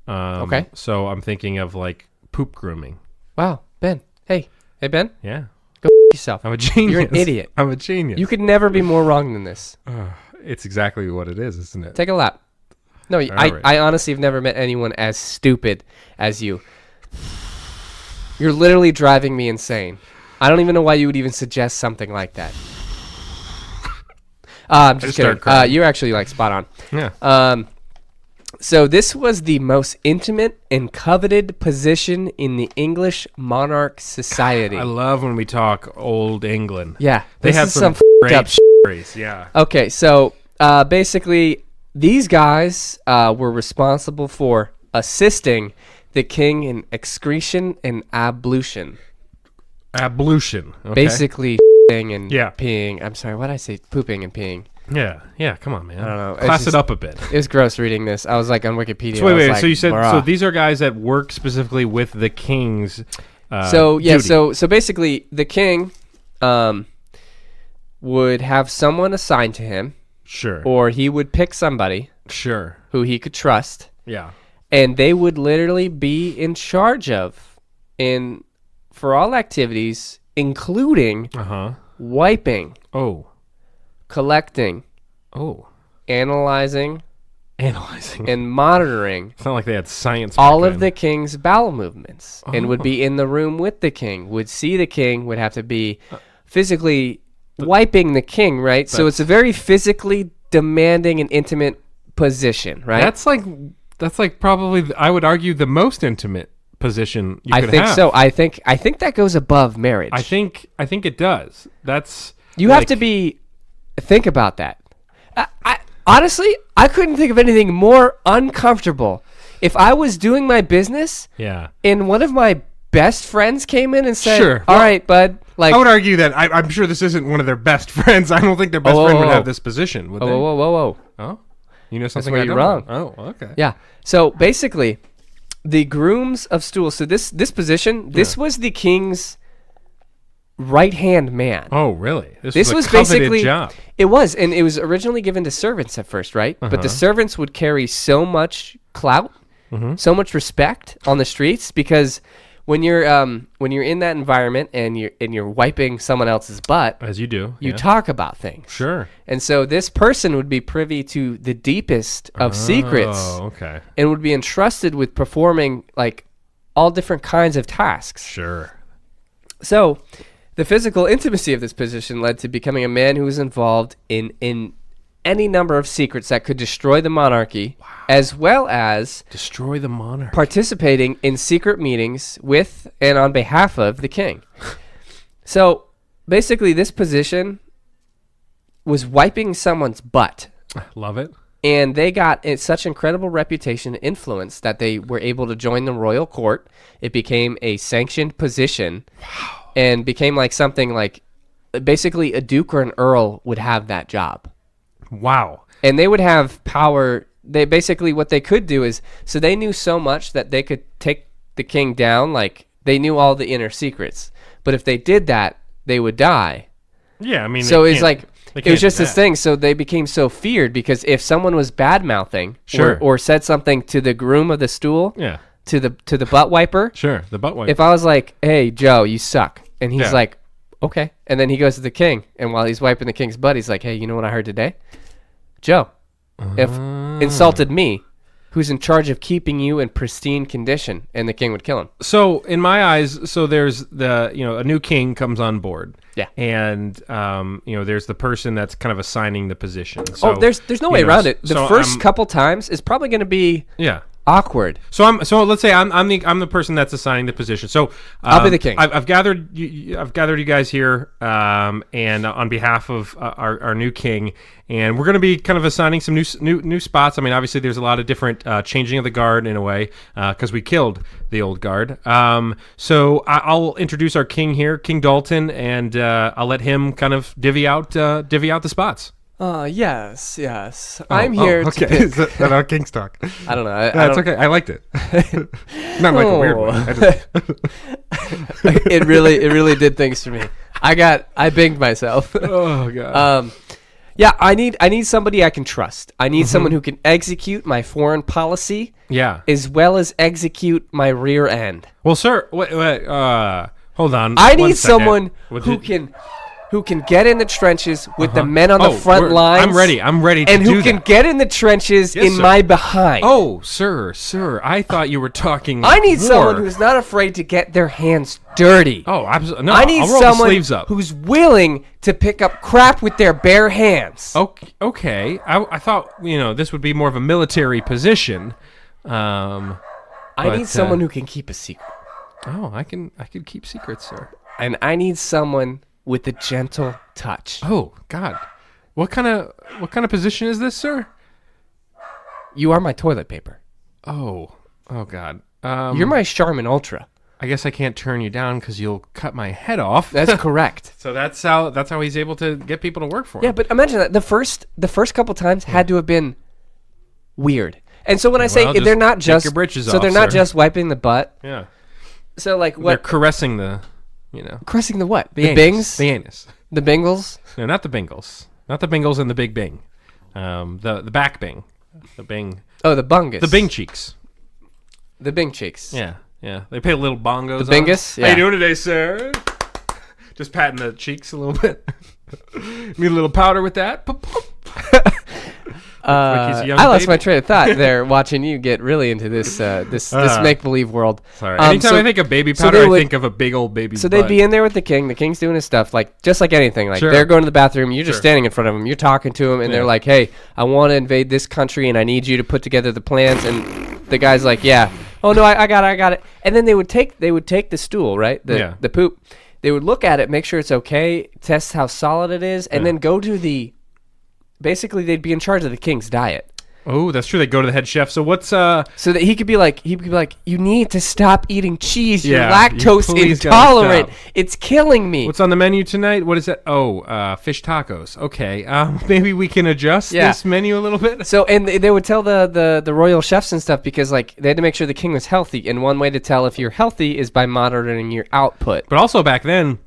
Okay. So I'm thinking of like poop grooming. Wow, Ben. Hey, Ben. Yeah. Go yourself. I'm a genius. You're an idiot. I'm a genius. You could never be more wrong than this. It's exactly what it is, isn't it? Take a lap. No, right. I honestly have never met anyone as stupid as you. You're literally driving me insane. I don't even know why you would even suggest something like that. I'm just kidding. You're actually like spot on. Yeah. So this was the most intimate and coveted position in the English monarch society. I love when we talk old England. Yeah, They this have is some f***ed up great shit. stories. Yeah. Okay, so basically, these guys were responsible for assisting the king in excretion and ablution. Ablution. Okay. Basically, and Yeah. peeing. I'm sorry, what did I say? Pooping and peeing. Yeah. Come on, man. I don't know. It's Class just- it up a bit. It was gross reading this. I was like on Wikipedia. So I was wait. like, So you said "Bruh." so these are guys that work specifically with the king's. Yeah, duty. so basically, the king would have someone assigned to him, Sure. or he would pick somebody Sure. who he could trust, Yeah. and they would literally be in charge of, for all activities, including wiping, Oh. collecting, analyzing, and monitoring It's not like they had science. all back of then. the king's bowel movements, and would be in the room with the king, would see the king, would have to be physically wiping the king, right? So it's a very physically demanding and intimate position, right? That's like probably I would argue the most intimate position you I could think have. so. I think that goes above marriage. I think it does. That's you have to be. Think about that. I honestly, I couldn't think of anything more uncomfortable. If I was doing my business, Yeah. and one of my best friends came in and said, Sure. "All right, bud." Like, I would argue that I'm sure this isn't one of their best friends. I don't think their best friend would have this position. Would they? whoa. Oh, you know something where I you're don't wrong. know. Oh, okay. Yeah. So basically, the grooms of stool. So this position, this was the king's right hand man. Oh, really? This was was a coveted basically job. It was, and it was originally given to servants at first, right? But the servants would carry so much clout, so much respect on the streets because when you're in that environment and you're wiping someone else's butt, As you do. you yeah. talk about things. Sure. And so this person would be privy to the deepest of secrets Oh, okay. and would be entrusted with performing like all different kinds of tasks. Sure. So, the physical intimacy of this position led to becoming a man who was involved in any number of secrets that could destroy the monarchy, as well as Destroy the monarch. participating in secret meetings with and on behalf of the king. So, basically, this position was wiping someone's butt. Love it. And they got such incredible reputation and influence that they were able to join the royal court. It became a sanctioned position and became like something like basically a duke or an earl would have that job. Wow. And they would have power. They basically, what they could do is, so they knew so much that they could take the king down. Like, they knew all the inner secrets. But if they did that, they would die. Yeah, I mean, So it's like, they it was can't just do this that. thing. So they became so feared because if someone was bad mouthing Sure. or said something to the groom of the stool, Yeah, to the butt wiper, sure. The butt wipe. if I was like, hey, Joe, you suck. And he's Yeah. like, okay. And then he goes to the king. And while he's wiping the king's butt, he's like, hey, you know what I heard today? Joe, if insulted me, who's in charge of keeping you in pristine condition, and the king would kill him. So in my eyes, so there's a new king comes on board. Yeah. And there's the person that's kind of assigning the position. So, Oh, there's no way around it. The so first couple times is probably going to be yeah. awkward. So let's say I'm the person that's assigning the position. So I'll be the king. I've gathered you guys here, and on behalf of our new king, and we're going to be kind of assigning some new spots. I mean, obviously there's a lot of different changing of the guard in a way because we killed the old guard. So I'll introduce our king here, King Dalton, and I'll let him kind of divvy out the spots. Yes. I'm here to Okay, pick. is that our king's talk? I don't know. I That's don't, okay. I liked it. Not like a weird one. I just, it really did things for me. I binged myself. oh god. Yeah, I need somebody I can trust. I need someone who can execute my foreign policy Yeah. as well as execute my rear end. Well, sir, wait, hold on. I one need second. someone What who did- can get in the trenches with the men on the front lines. I'm ready. I'm ready to and do who can that. get in the trenches Yes, in sir. my behind. Oh, sir, I thought you were talking. I need war. someone who's not afraid to get their hands dirty. Oh, absolutely. No, I need I'll roll the someone sleeves up. who's willing to pick up crap with their bare hands. Okay. I thought this would be more of a military position. I but, need someone who can keep a secret. Oh, I can keep secrets, sir. And I need someone with a gentle touch. Oh God, what kind of position is this, sir? You are my toilet paper. Oh God. You're my Charmin Ultra. I guess I can't turn you down because you'll cut my head off. That's correct. So that's how he's able to get people to work for him. Yeah, but imagine that the first couple times had to have been weird. And so when I say Well, just they're not take just your britches so off, they're not sir. just wiping the butt. Yeah. So like They're what? caressing the, Caressing the what? The anus. bings? The anus. The bingles? No, not the bingles. Not the bingles and the big bing. The back bing. The bing. Oh, the bungus. The bing cheeks. The bing cheeks. Yeah. They play little bongos. The bingus? On. How Yeah. you doing today, sir? Just patting the cheeks a little bit. Need a little powder with that. Pop, pop. Like he's a young I lost baby. my train of thought there, watching you get really into this this make believe world. Sorry. Anytime so- I think of baby so powder, they I would- think of a big old baby. So they'd be in there with the king. The king's doing his stuff, like just like anything. Like Sure. they're going to the bathroom. You're just Sure. standing in front of them. You're talking to them, and Yeah. they're like, "Hey, I want to invade this country, and I need you to put together the plans." And the guy's like, "Yeah, oh no, I got it." And then they would take the stool, right? The poop. They would look at it, make sure it's okay, test how solid it is, and then go to the. Basically, they'd be in charge of the king's diet. Oh, that's true. They go to the head chef. So what's So that he could be like, you need to stop eating cheese. You're Yeah, you lactose please gotta intolerant. stop. It's killing me. what's on the menu tonight? What is that? Oh, fish tacos. Okay. Maybe we can adjust Yeah. this menu a little bit. So, and they would tell the royal chefs and stuff because, like, they had to make sure the king was healthy. And one way to tell if you're healthy is by monitoring your output. But also back then,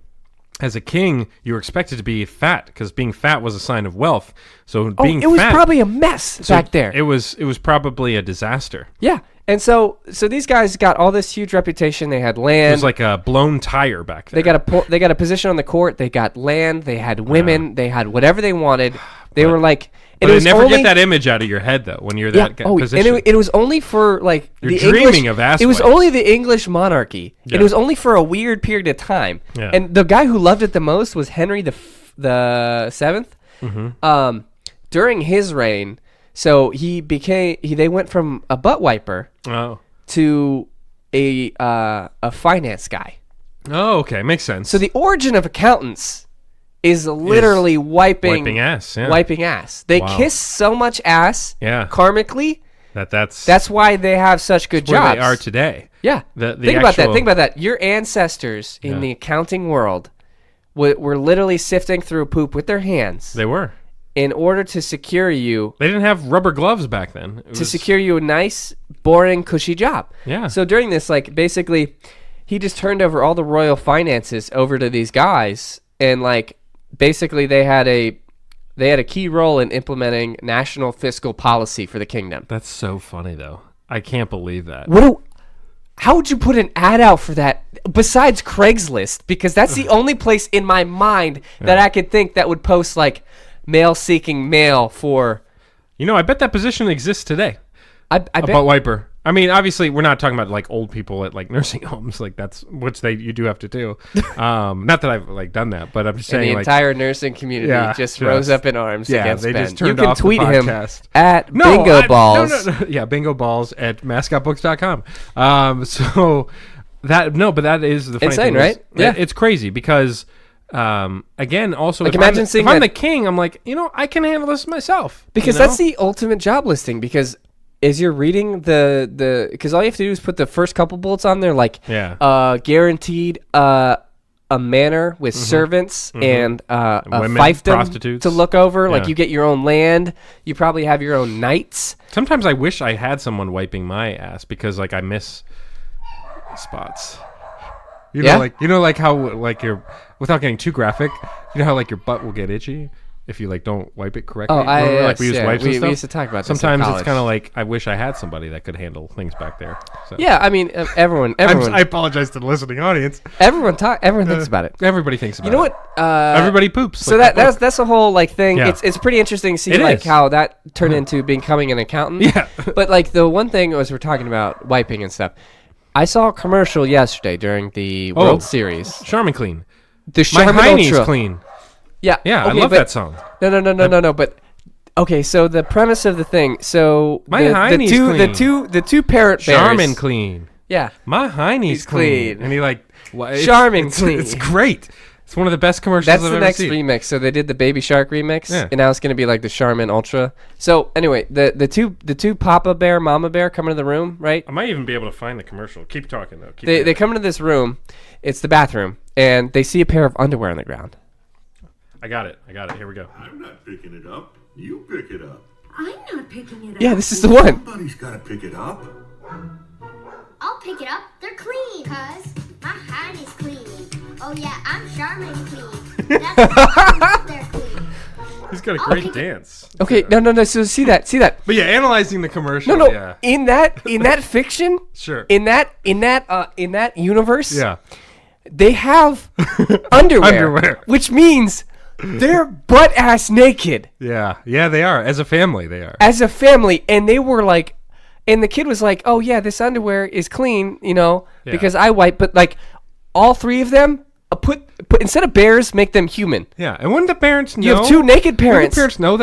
as a king, you were expected to be fat because being fat was a sign of wealth. So being it was fat, probably a mess so back there. It was probably a disaster. Yeah. And so these guys got all this huge reputation. They had It land. was like a blown tire back there. They got a position on the court. They got land. They had women. They had whatever they wanted. They were like, But I never get that image out of your head though when you're that position. And it was only for like you're dreaming of ass. It was wipes. only the English monarchy. Yeah. And it was only for a weird period of time. Yeah. And the guy who loved it the most was Henry the 7th. Mm-hmm. During his reign, so they went from a butt wiper to a finance guy. Oh, okay, makes sense. So the origin of accountants is literally wiping ass. Yeah. Wiping ass. They kiss so much ass karmically. That's why they have such good jobs. Where they are today. Yeah. Think about that. Your ancestors in the accounting world were literally sifting through poop with their hands. They were. In order to secure you. They didn't have rubber gloves back then. Secure you a nice, boring, cushy job. Yeah. So during this, like, basically, he just turned over all the royal finances over to these guys, and like basically they had a key role in implementing national fiscal policy for the kingdom. That's so funny though. I can't believe that. How would you put an ad out for that besides Craigslist? Because that's the only place in my mind that I could think that would post like male seeking male for. I bet that position exists today. I bet. Butt wiper. I mean, obviously, we're not talking about like old people at like nursing homes, like that's which you do have to do. Not that I've like done that, but I'm just saying the entire nursing community just rose up in arms against they Ben. just turned you can off tweet the him podcast. at Bingo Balls. No. Yeah, Bingo Balls at mascotbooks.com. So but that is the funny insane, thing, right? Yeah, it's crazy because again, also like if I'm the king, I'm like, I can handle this myself because that's the ultimate job listing because. As you're reading because all you have to do is put the first couple bullets on there, like guaranteed a manor with servants and a women, fiefdom prostitutes to look over. Like you get your own land. You probably have your own knights. Sometimes I wish I had someone wiping my ass because like I miss spots. Like how like your without getting too graphic, how like your butt will get itchy. If you like don't wipe it correctly, we use wipes and stuff. We used to talk about this. Sometimes it's kind of like I wish I had somebody that could handle things back there. So. Yeah, I mean everyone. I apologize to the listening audience. Everyone thinks about it. Everybody thinks about it. You know what? Everybody poops. So like that's a whole like thing. Yeah. It's pretty interesting to see like how that turned into becoming an accountant. Yeah. But like the one thing was we're talking about wiping and stuff. I saw a commercial yesterday during the World Series. Charmin Clean. The Charmin My Ultra. Heine's clean. Yeah, I love that song. No. But okay, so the premise of the thing. So the two parrot bears. Charmin Clean. Yeah, my Heine's clean. And he like Charmin Clean. It's great. It's one of the best commercials I've ever seen. That's the next remix. So they did the Baby Shark remix, and now it's going to be like the Charmin Ultra. So anyway, the two Papa Bear, Mama Bear come into the room, right? I might even be able to find the commercial. Keep talking though. They come into this room. It's the bathroom, and they see a pair of underwear on the ground. I got it. Here we go. I'm not picking it up. You pick it up. I'm not picking it up. Yeah, this is the one. Somebody's got to pick it up. I'll pick it up. They're clean. Cuz my hand is clean. Oh yeah, I'm Charmin clean. That's they're clean. He's got a great dance. Okay, no. So see that. But yeah, analyzing the commercial. No. Yeah. In that fiction. Sure. In that universe. Yeah. They have underwear, which means they're butt ass naked. Yeah, they are. As a family, they are. And they were like, and the kid was like, "Oh yeah, this underwear is clean, because I wipe." But like, all three of them put instead of bears, make them human. Yeah, and wouldn't the parents know? You have two naked parents. Wouldn't the parents know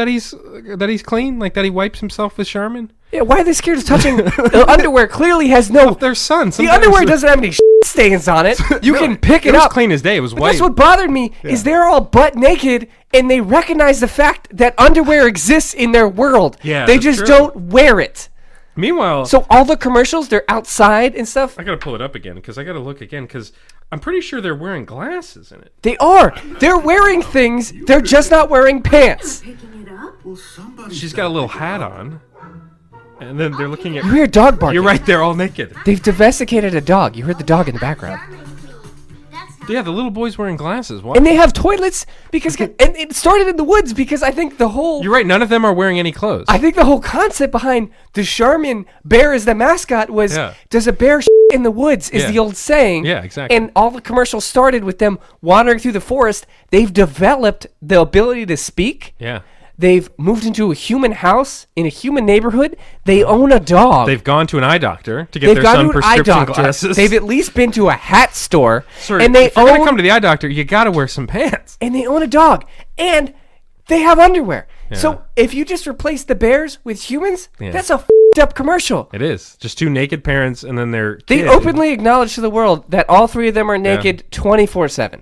that he's clean, like that he wipes himself with Charmin? Yeah, why are they scared of touching the underwear? Clearly has no. Their son. The underwear doesn't have any stains on it. You can pick it up. It was clean as day. It was white. That's what bothered me is they're all butt naked and they recognize the fact that underwear exists in their world. Yeah, they just don't wear it. Meanwhile, so all the commercials, they're outside and stuff. I gotta pull it up again because I gotta look again because I'm pretty sure they're wearing glasses in it. They are. They're wearing things. They're just not wearing pants. Picking it up. Well, somebody. She's got a little hat on, and then they're looking at. You hear a dog barking. You're right. They're all naked. They've domesticated a dog. You heard the dog in the background. Yeah, the little boy's wearing glasses. Why? And they have toilets because and it started in the woods because I think the whole. You're right. None of them are wearing any clothes. I think the whole concept behind the Charmin bear as the mascot was, does a bear in the woods is the old saying. Yeah, exactly. And all the commercials started with them wandering through the forest. They've developed the ability to speak. Yeah. They've moved into a human house in a human neighborhood. They own a dog. They've gone to an eye doctor to get They've their gone son to an eye prescription doctor. glasses. They've at least been to a hat store. Sir, and they if you're going to own come to the eye doctor, you got to wear some pants. and they own a dog. And they have underwear. Yeah. So if you just replace the bears with humans, Yeah. that's a f***ed up commercial. It is. Just two naked parents and then their They kid. openly acknowledge to the world that all three of them are naked 24/7.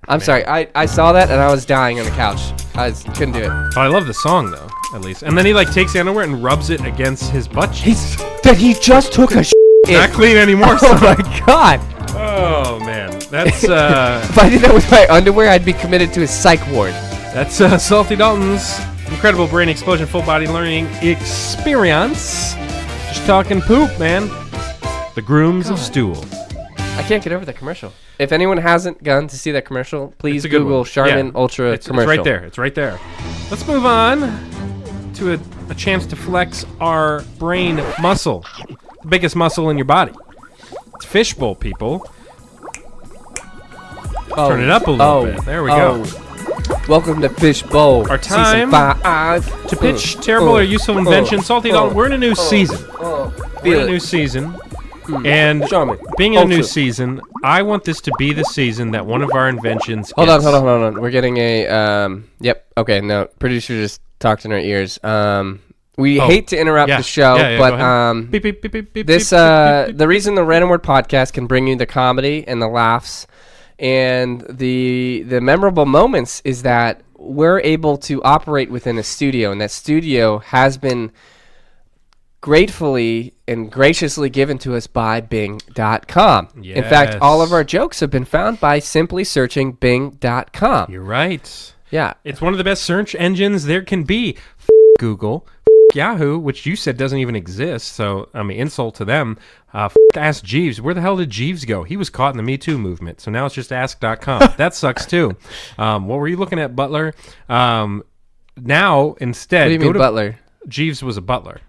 I'm sorry. I saw that and I was dying on the couch. I couldn't do it. Oh, I love the song, though, at least. And then he, like, takes the underwear and rubs it against his butt cheeks. He just took a Not clean anymore, Oh son. my god. Oh, man. That's, If I did that with my underwear, I'd be committed to a psych ward. that's Salty Dalton's incredible brain explosion full body learning experience. Just talking poop, man. The grooms of stool. I can't get over that commercial. If anyone hasn't gone to see that commercial, please It's a good Google one. Charmin Yeah. Ultra It's commercial. right there. It's right there. Let's move on to a chance to flex our brain muscle. The biggest muscle in your body. It's fishbowl, people. Oh. Turn it up a little bit. There we go. Welcome to Fishbowl. Our time Season 5. To pitch terrible or useful invention. Salty Dalton, we're in a new season. We're in a new season. And Charmin. being in a new Ultra. season, I want this to be the season that one of our inventions Hold on. gets. We're getting a yep. Okay, no. Producer just talked in our ears. We hate to interrupt Yeah. the show, Yeah, go but ahead. Beep, beep, beep, beep, beep, this beep, beep, beep, the reason the Random Word Podcast can bring you the comedy and the laughs and the memorable moments is that we're able to operate within a studio, and that studio has been gratefully and graciously given to us by Bing.com. In fact, Yes. all of our jokes have been found by simply searching Bing.com. You're right. Yeah. It's one of the best search engines there can be. Google, Yahoo, which you said doesn't even exist. So, I mean, insult to them. Ask Jeeves. Where the hell did Jeeves go? He was caught in the Me Too movement. So now it's just ask.com. That sucks too. What were you looking at, Butler? Now, instead, What do you go mean, to Butler? Jeeves was a butler.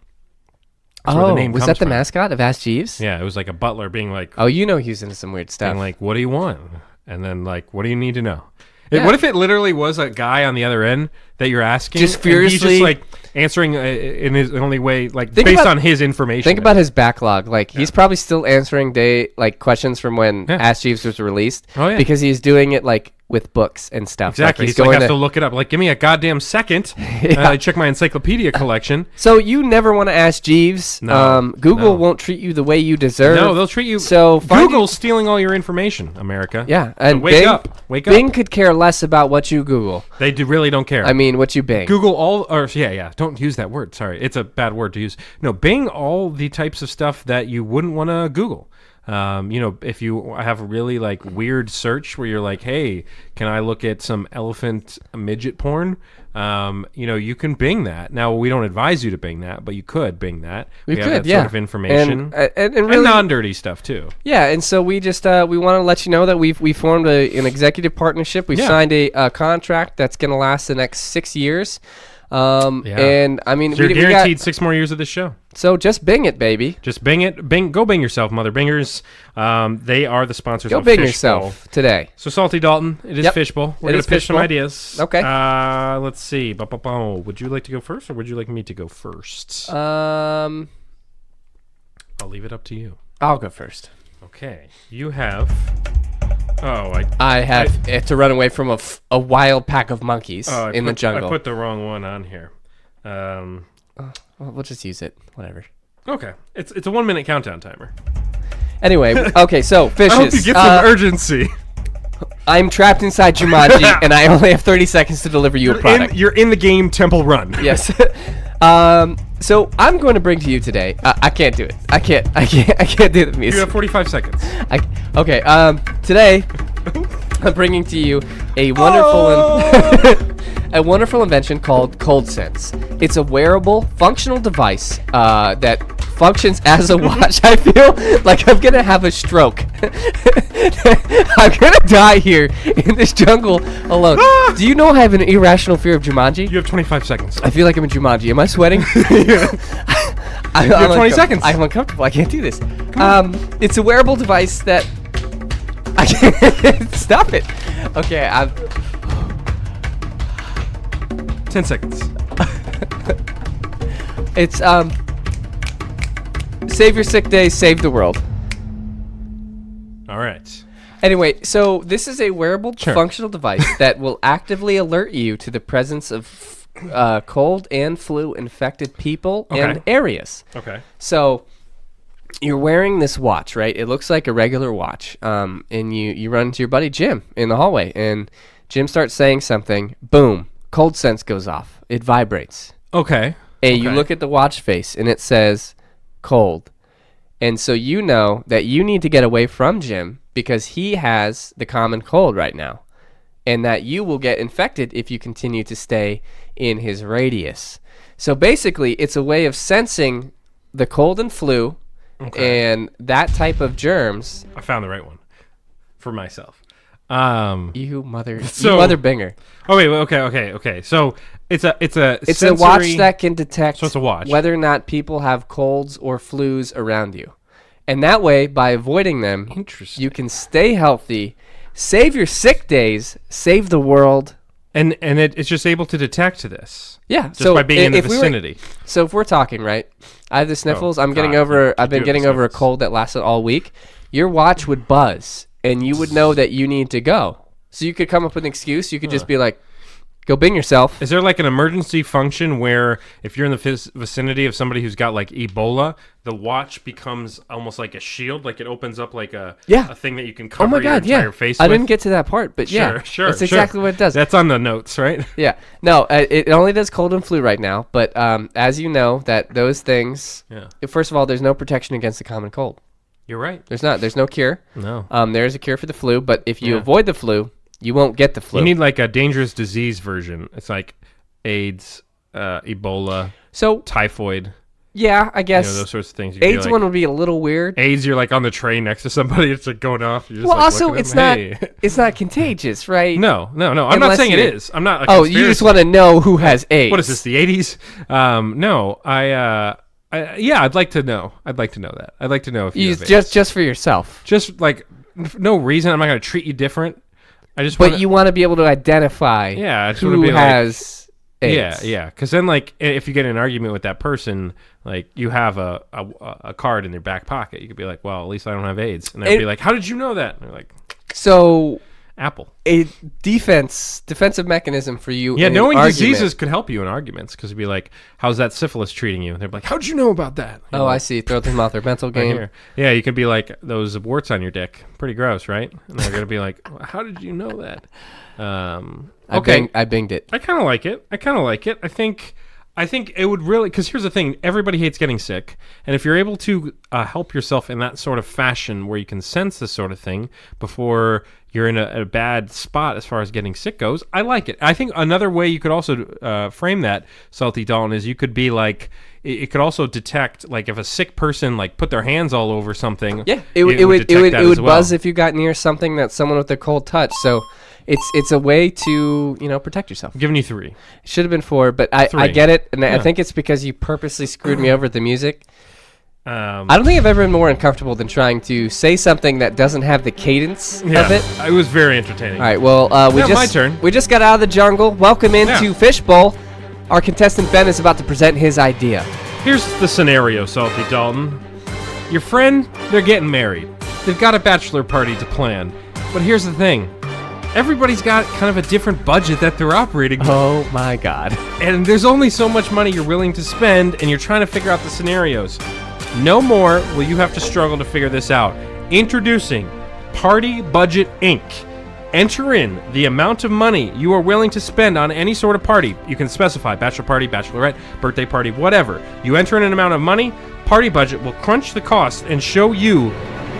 That's where the name was comes that the from. mascot of Ask Jeeves? Yeah, it was like a butler being like, Oh, you know he's into some weird stuff. being like, what do you want? And then like, what do you need to know? Yeah. What if it literally was a guy on the other end that you're asking, Just and furiously- he's just like answering in his only way, like Think based about- on his information. Think about his backlog. Like he's probably still answering questions from when Yeah. Ask Jeeves was released. Oh, yeah. Because he's doing it like with books and stuff. Exactly. Like, He's like, has to look it up. Like, give me a goddamn second. I check my encyclopedia collection. So you never want to ask Jeeves. No, Google no. won't treat you the way you deserve. No, they'll treat you. So find Google's stealing all your information, America. Yeah, So and wake Bing, up. Wake Bing up. could care less about what you Google. They really don't care. I mean, what you Bing. Google all, or yeah. Don't use that word. Sorry, it's a bad word to use. No, Bing all the types of stuff that you wouldn't want to Google. If you have a really like weird search where you're like, hey, can I look at some elephant midget porn? You can Bing that. Now we don't advise you to Bing that, but you could Bing that. We have could, that yeah. sort of information And really, non-dirty stuff too. yeah, and so we just we want to let you know that we formed an executive partnership. We've Yeah. signed a contract that's going to last the next 6 years. And I mean, So you're we got, guaranteed 6 more years of this show. so just Bing it, baby. Just Bing it. Go Bing yourself, Mother Bingers. They are the sponsors Go of Bing Fishbowl. yourself today. So Salty Dalton, it is Yep. Fishbowl. We're It going is to pitch some Fishbowl. ideas. Okay. Let's see. Would you like to go first, or would you like me to go first? Um, I'll leave it up to you. I'll go first. Okay. You have. Oh, I have to run away from a wild pack of monkeys I in the put- jungle. I put the wrong one on here. Well, we'll just use it. Whatever. Okay. It's a 1 minute countdown timer. Anyway, okay, so fishes. I hope you get some urgency. I'm trapped inside Jumanji, and I only have 30 seconds to deliver you a product. You're in the game Temple Run. Yes. So I'm going to bring to you today. I can't do it. I can't do the You music. have 45 seconds. Okay. Today I'm bringing to you a wonderful a wonderful invention called Cold Sense. It's a wearable, functional device that functions as a watch. I feel like I'm gonna have a stroke. I'm gonna die here in this jungle alone. Do you know I have an irrational fear of Jumanji? You have 25 seconds. I feel like I'm in Jumanji. Am I sweating? I'm have 20 seconds. I'm uncomfortable. I can't do this. It's a wearable device that I can't stop it. Okay, 10 seconds. It's save your sick days, save the world. All right. Anyway, so this is a wearable Sure. functional device that will actively alert you to the presence of cold and flu infected people and Okay. areas. Okay. So you're wearing this watch, right? It looks like a regular watch. And you run into your buddy Jim in the hallway, and Jim starts saying something. Boom. Cold sense goes off. It vibrates. Okay. And you Okay. look at the watch face, and it says cold. And so you know that you need to get away from Jim because he has the common cold right now. And that you will get infected if you continue to stay in his radius. So basically, it's a way of sensing the cold and flu and that type of germs. I found the right one for myself. You mother binger. Oh wait, okay. So it's a It's sensory, a watch that can detect So it's a watch. whether or not people have colds or flus around you. And that way, by avoiding them, Interesting. you can stay healthy, save your sick days, save the world. and it's just able to detect this. Yeah, Just by being in the if we were- vicinity. so if we're talking, right, I have the sniffles. I'm getting God, over. you I've been do have getting the over a sniffles. cold that lasted all week. Your watch would buzz, and you would know that you need to go. So you could come up with an excuse. You could just be like, "Go bing yourself." Is there like an emergency function where if you're in the vicinity of somebody who's got like Ebola, the watch becomes almost like a shield, like it opens up like a thing that you can Oh cover my your God! entire Yeah, face I with? didn't get to that part, but yeah, Sure. that's exactly what it does. That's on the notes, right? Yeah, no, it only does cold and flu right now. But as you know, that those things. Yeah. First of all, there's no protection against the common cold. You're right. There's not. There's no cure. No. There is a cure for the flu, but if you Yeah. avoid the flu, you won't get the flu. You need like a dangerous disease version. It's like AIDS, Ebola, so typhoid, yeah, I guess those sorts of things. You could be AIDS like, one would be a little weird. AIDS, you're like on the train next to somebody, it's like going off. You're just Well, like also looking at it's them, not "Hey." it's not contagious, right? No. I'm not Unless saying it you- is. I'm not. A Oh, you just conspiracy- want to know who has AIDS. What is this? The 80s? No. Yeah. I'd like to know. I'd like to know that. I'd like to know if you have AIDS. Just for yourself. Just like no reason. I'm not going to treat you different. I just. But wanna, you want to be able to identify Yeah, I just wanna who be like- has AIDS. Yeah. Because then, like, if you get in an argument with that person, like, you have a card in their back pocket. You could be like, well, at least I don't have AIDS. And they'd be like, how did you know that? And they're like, So Apple. a defensive mechanism for you. Yeah, in an knowing argument. diseases could help you in arguments because it'd be like, how's that syphilis treating you? And they'd be like, how'd you know about that? You Oh, know, I see. Throw them out their mental right game. here. Yeah, you could be like, those warts on your dick. Pretty gross, right? And they're going to be like, how did you know that? Okay. I binged it. I kind of like it. I think it would really, because here's the thing, everybody hates getting sick, and if you're able to help yourself in that sort of fashion where you can sense this sort of thing before you're in a bad spot as far as getting sick goes, I like it. I think another way you could also frame that, Salty Dalton, is you could be like, it could also detect, like, if a sick person like put their hands all over something. Yeah, it would detect that as well. buzz if you got near something that someone with a cold touch. So it's a way to protect yourself. I'm giving you 3. It should have been 4, but I 3. get it, and I Yeah. think it's because you purposely screwed me over with the music. I I don't think I've ever been more uncomfortable than trying to say something that doesn't have the cadence of it. It was very entertaining. All right, well, my turn. We just got out of the jungle. Welcome into Yeah. Fishbowl. Our contestant Ben is about to present his idea. Here's the scenario, Salty Dalton. Your friend, they're getting married. They've got a bachelor party to plan. But here's the thing. Everybody's got kind of a different budget that they're operating with. Oh my God. And there's only so much money you're willing to spend, and you're trying to figure out the scenarios. No more will you have to struggle to figure this out. Introducing Party Budget Inc. Enter in the amount of money you are willing to spend on any sort of party. You can specify bachelor party, bachelorette, birthday party, whatever. You enter in an amount of money, Party Budget will crunch the cost and show you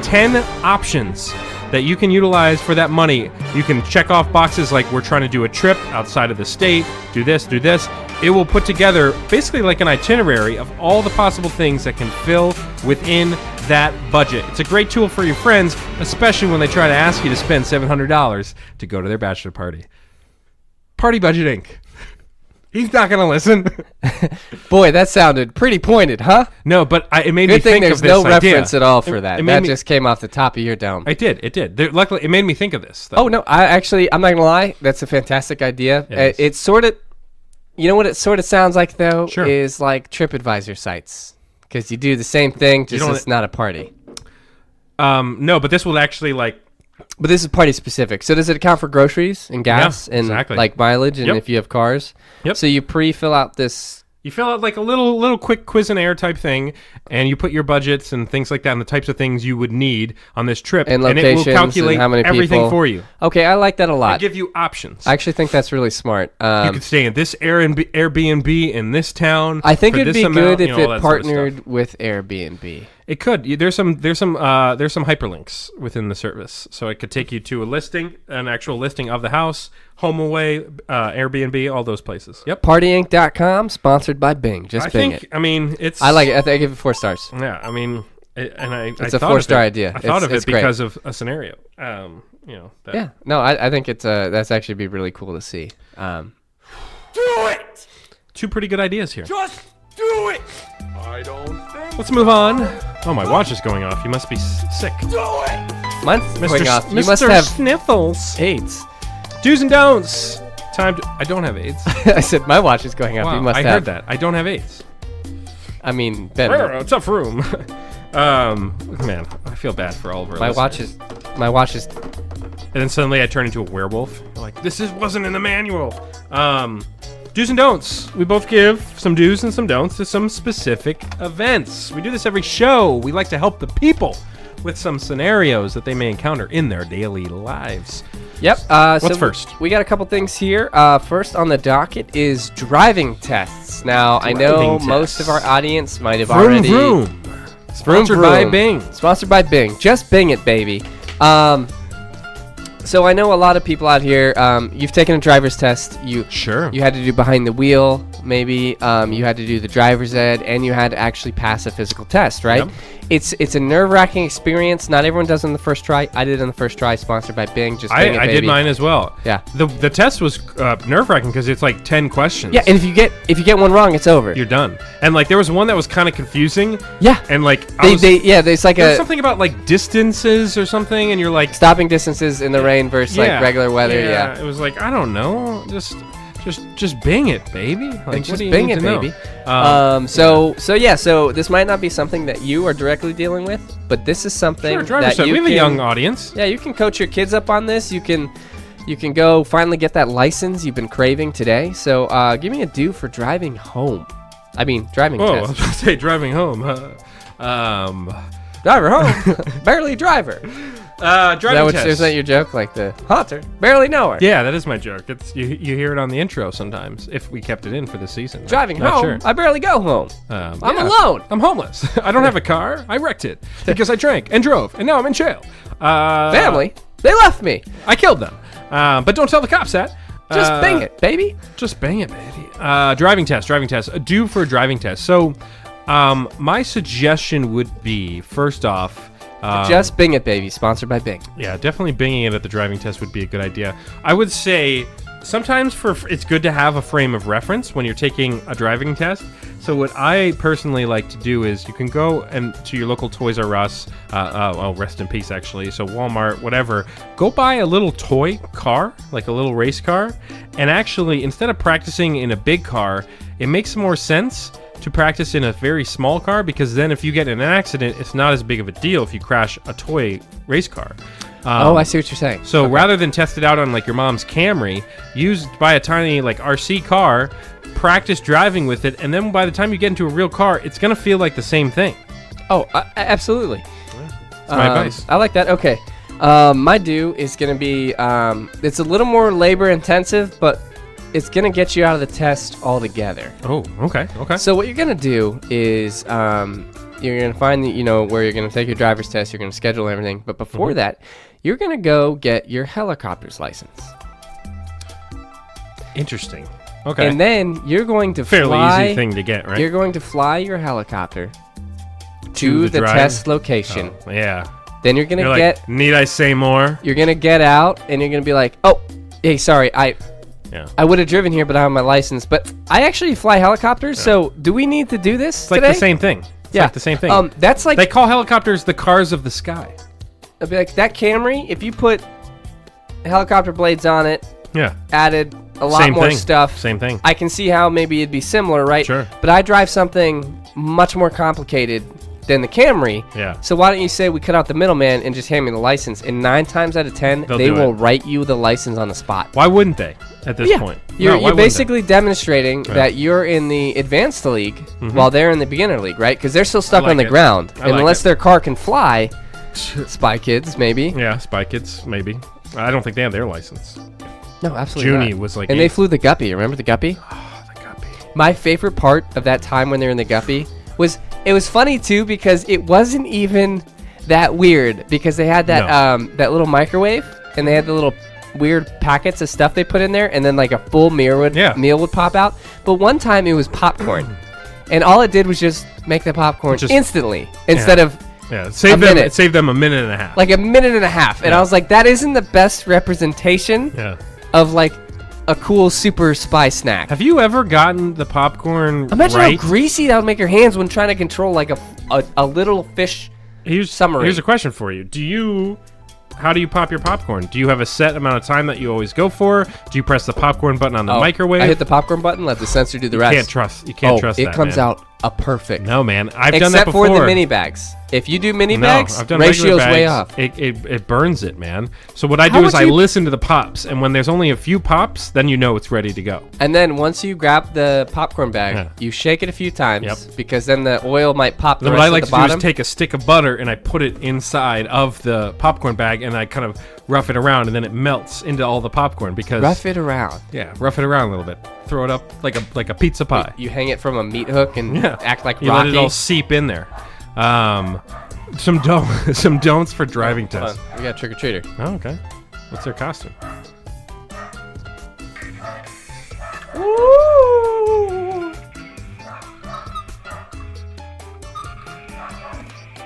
10 options that you can utilize for that money. You can check off boxes like we're trying to do a trip outside of the state, do this, do this. It will put together basically like an itinerary of all the possible things that can fill within that budget. It's a great tool for your friends, especially when they try to ask you to spend $700 to go to their bachelor party. Party Budget Inc. He's not going to listen. Boy, that sounded pretty pointed, huh? No, but it made me Good thing think there's of this no idea. reference at all for that. It made That me- just came off the top of your dome. It did. Luckily, it made me think of this. Though. Oh, no, I'm not going to lie. That's a fantastic idea. It is. It's sort of, You know what it sort of sounds like, though? Sure. Is like TripAdvisor sites. Because you do the same thing, just it's not a party. No, but this will actually like... But this is party specific. So does it account for groceries and gas and like mileage and if you have cars? Yep. So you pre-fill out this... You fill out like a little quick quiz and error type thing, and you put your budgets and things like that and the types of things you would need on this trip. And it locations will calculate and how many everything people. for you. Okay, I like that a lot. And give you options. I actually think that's really smart. You could stay in this Airbnb in this town. I think for it'd this be amount, good if all that it sort of partnered stuff. with Airbnb. It could. There's some hyperlinks within the service, so it could take you to an actual listing of the house, HomeAway, Airbnb, all those places. Yep. PartyInc.com, sponsored by Bing. Just Bing it. I mean, it's. I like it. I think I give it 4 stars. Yeah, I mean, It's a 4-star idea. I thought of it's it because of a scenario. Yeah. No, I think it's that's actually be really cool to see. Do it. 2 pretty good ideas here. Just do it. I don't think. Let's move on. Oh, my watch is going off. You must be sick. Do it. Mine's going off. You Mr. must have Sniffles. AIDS. Do's and don'ts. I don't have AIDS. I said my watch is going off. Wow, You must I have. heard that. I don't have AIDS. I mean, Ben. Tough room. Man, I feel bad for all of our My listeners. watch is. And then suddenly I turn into a werewolf. You're like, wasn't in the manual. Do's and don'ts. We both give some do's and some don'ts to some specific events. We do this every show. We like to help the people with some scenarios that they may encounter in their daily lives. Yep. What's first? We got a couple things here. First on the docket is driving tests. Now, I know Driving most tests. of our audience might have Vroom, already. vroom. Sponsored Vroom, by vroom. Bing. Sponsored by Bing. Just Bing it, baby. So I know a lot of people out here. You've taken a driver's test. Sure. You had to do behind the wheel, maybe. You had to do the driver's ed, and you had to actually pass a physical test, right? Yep. It's a nerve-wracking experience. Not everyone does it on the first try. I did it on the first try. Sponsored by Bing. Just Bing it, I baby. did mine as well. Yeah. The test was nerve-wracking because it's like 10 questions. Yeah, and if you get one wrong, it's over. You're done. And like there was one that was kind of confusing. Yeah. And like there's like there's a something about like distances or something, and you're like stopping distances in the rain versus like regular weather. Yeah. It was like I don't know, just Bing it, baby. Like what Just do you Bing need it, to know? baby. So this might not be something that you are directly dealing with, but this is something Sure, driver's that ed. you We have a can- young audience. Yeah, you can coach your kids up on this. You can go finally get that license you've been craving today. So give me a do for driving home. I mean, driving Oh, I was test. about to say driving home. Driver home. Barely driver. Driving test. Is that your joke? Like the Haunter? Barely know her. Yeah, that is my joke. It's you hear it on the intro sometimes. If we kept it in for the season. Driving Not home. Sure. I barely go home. I'm alone. I'm homeless. I don't have a car. I wrecked it because I drank and drove, and now I'm in jail. Family. They left me. I killed them. But don't tell the cops that. Just bang it, baby. Just bang it, baby. Driving test. A due for a driving test. So, my suggestion would be, first off, Just Bing it, baby. Sponsored by Bing. yeah, definitely binging it at the driving test would be a good idea. I would say sometimes it's good to have a frame of reference when you're taking a driving test. So what I personally like to do is you can go to your local Toys R Us, rest in peace actually, so Walmart, whatever, go buy a little toy car, like a little race car, and actually instead of practicing in a big car, it makes more sense to practice in a very small car, because then if you get in an accident, it's not as big of a deal if you crash a toy race car. I see what you're saying. So rather than test it out on like your mom's Camry, buy a tiny like RC car, practice driving with it, and then by the time you get into a real car, it's gonna feel like the same thing. Oh, absolutely. That's my advice. I like that. Okay. My do is going to be, it's a little more labor intensive, but it's going to get you out of the test altogether. Oh, okay. So what you're going to do is you're going to find where you're going to take your driver's test, you're going to schedule everything, but before that, you're going to go get your helicopter's license. Interesting. Okay. And then you're going to fairly fly, easy thing to get, right? You're going to fly your helicopter to the test location. Oh, yeah. Then you're going to get... Like, need I say more? You're going to get out, and you're going to be like, oh, hey, sorry, I would have driven here, but I have my license. But I actually fly helicopters, so do we need to do this It's today? like the same thing. It's like the same thing. That's like... They call helicopters the cars of the sky. It'd be like, that Camry, if you put helicopter blades on it, added a lot Same more thing. stuff. Same thing. I can see how maybe it'd be similar, right? Sure. But I drive something much more complicated than the Camry. Yeah. So why don't you say we cut out the middleman and just hand me the license? And 9 times out of 10, They'll they do will it. write you the license on the spot. Why wouldn't they at this point? You're, No, why you're wouldn't they? basically demonstrating that you're in the advanced league while they're in the beginner league, right? Because they're still stuck like on the it. ground. I And like unless it. their car can fly, Spy Kids, maybe. Yeah, Spy Kids, maybe. I don't think they have their license. No, absolutely Junie not. was like And 8. they flew the Guppy. Remember the Guppy? Oh, the guppy. My favorite part of that time when they were in the Guppy was it was funny too because it wasn't even that weird because they had that that little microwave and they had the little weird packets of stuff they put in there and then like a full meal would pop out. But one time it was popcorn, and all it did was just make the popcorn instantly instead of Save them a minute and a half. like a minute and a half. And I was like, that isn't the best representation of like a cool super spy snack. Have you ever gotten the popcorn Imagine right? how greasy that would make your hands when trying to control like a little fish. Summary. Here's a question for you. How do you pop your popcorn? Do you have a set amount of time that you always go for? Do you press the popcorn button on the microwave? I hit the popcorn button, let the sensor do the rest. You can't trust that, it comes man. out a perfect. No, man. I've done that Except before. for the mini bags. If you do mini bags, I've done ratio's regular way bags. off. It burns it, man. So what I How do is would I you- listen to the pops, and when there's only a few pops, then you know it's ready to go. And then once you grab the popcorn bag, you shake it a few times because then the oil might pop the Then rest what I like at to the do bottom. is take a stick of butter and I put it inside of the popcorn bag and I kind of rough it around and then it melts into all the popcorn because Rough it around. Yeah, rough it around a little bit. Throw it up like a pizza pie. You hang it from a meat hook and act like You Rocky. let it all seep in there. Some don'ts for driving Hold tests. on, we got a trick-or-treater. Oh, okay. What's their costume?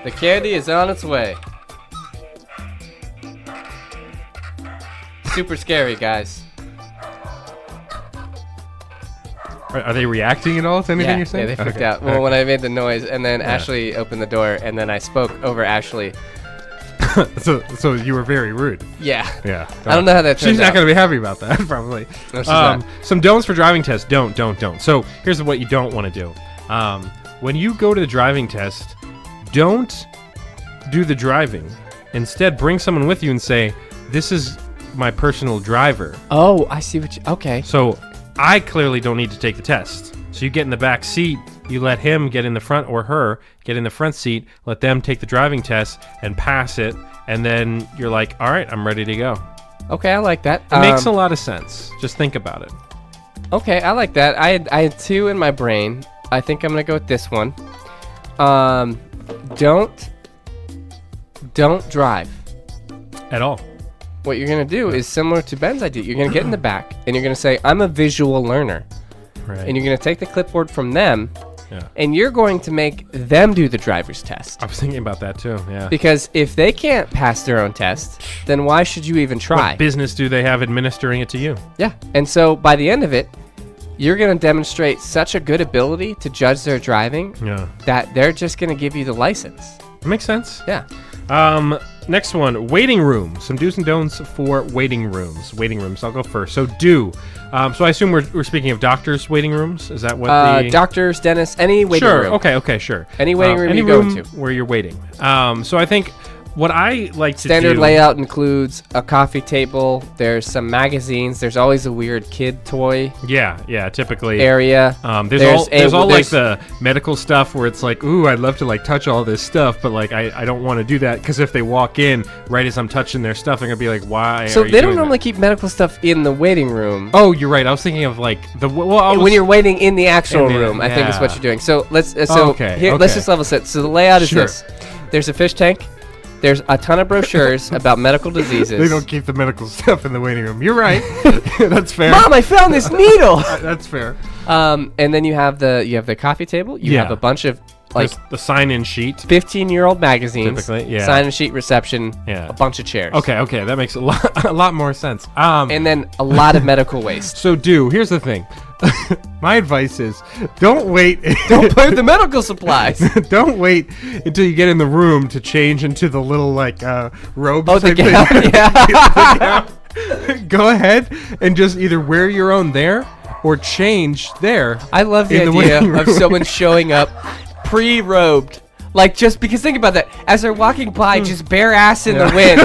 The candy is on its way. Super scary, guys. Are they reacting at all to anything you're saying? Yeah, they freaked Okay. out. Well, when I made the noise, and then Ashley opened the door, and then I spoke over Ashley. So you were very rude. Yeah. Yeah. I don't know how that turns She's not out. going to be happy about that, probably. No, she's not. Some don'ts for driving tests. Don't. So here's what you don't want to do. When you go to the driving test, don't do the driving. Instead, bring someone with you and say, "This is my personal driver." Oh, I see what you... Okay. So I clearly don't need to take the test. So you get in the back seat, you let him get in the front or her get in the front seat, let them take the driving test and pass it, and then you're like, all right, I'm ready to go. Okay, I like that. It makes a lot of sense. Just think about it. Okay, I like that. I had two in my brain. I think I'm gonna go with this one. Don't drive. At all. What you're gonna do is similar to Ben's idea. You're gonna get in the back and you're gonna say, "I'm a visual learner," Right. and you're gonna take the clipboard from them, Yeah. and you're going to make them do the driver's test. I was thinking about that too. Yeah. Because if they can't pass their own test, then why should you even try? What business do they have administering it to you? Yeah. And so by the end of it, you're going to demonstrate such a good ability to judge their driving Yeah. that they're just going to give you the license. It makes sense. Yeah. Next one, waiting room. Some do's and don'ts for waiting rooms. Waiting rooms. I'll go first. So do. So I assume we're speaking of doctors' waiting rooms. Is that what the Doctors, dentists, any waiting sure. room. Okay, sure. Any waiting room any you go room to. where you're waiting. So I think what I like to Standard do. layout includes a coffee table. There's some magazines. There's always a weird kid toy Yeah, typically. area. There's all like the medical stuff where it's like, ooh, I'd love to like touch all this stuff, but like I don't want to do that because if they walk in right as I'm touching their stuff, they're gonna be like, why? So are you they don't doing normally that? keep medical stuff in the waiting room. Oh, you're right. I was thinking of like When you're waiting in the actual In the- room, I think is what yeah. you're doing. So let's let's Okay. just level set. So the layout is Sure. this: there's a fish tank. There's a ton of brochures about medical diseases. They don't keep the medical stuff in the waiting room. You're right. That's fair. Mom, I found this needle. That's fair. And then you have the coffee table. You Yeah. have a bunch of like There's the sign-in sheet. 15-year-old magazines. Typically, yeah. Sign-in sheet reception. Yeah. A bunch of chairs. Okay, that makes a lot more sense. And then a lot of medical waste. So here's the thing. My advice is don't wait. Don't play with the medical supplies. Don't wait until you get in the room to change into the little like robe. Oh, the type thing. gown. Yeah. go ahead and just either wear your own there or change there. I love the in the idea waiting of room. someone showing up pre-robed. Like, just because think about that. As they're walking by, just bare ass in the wind.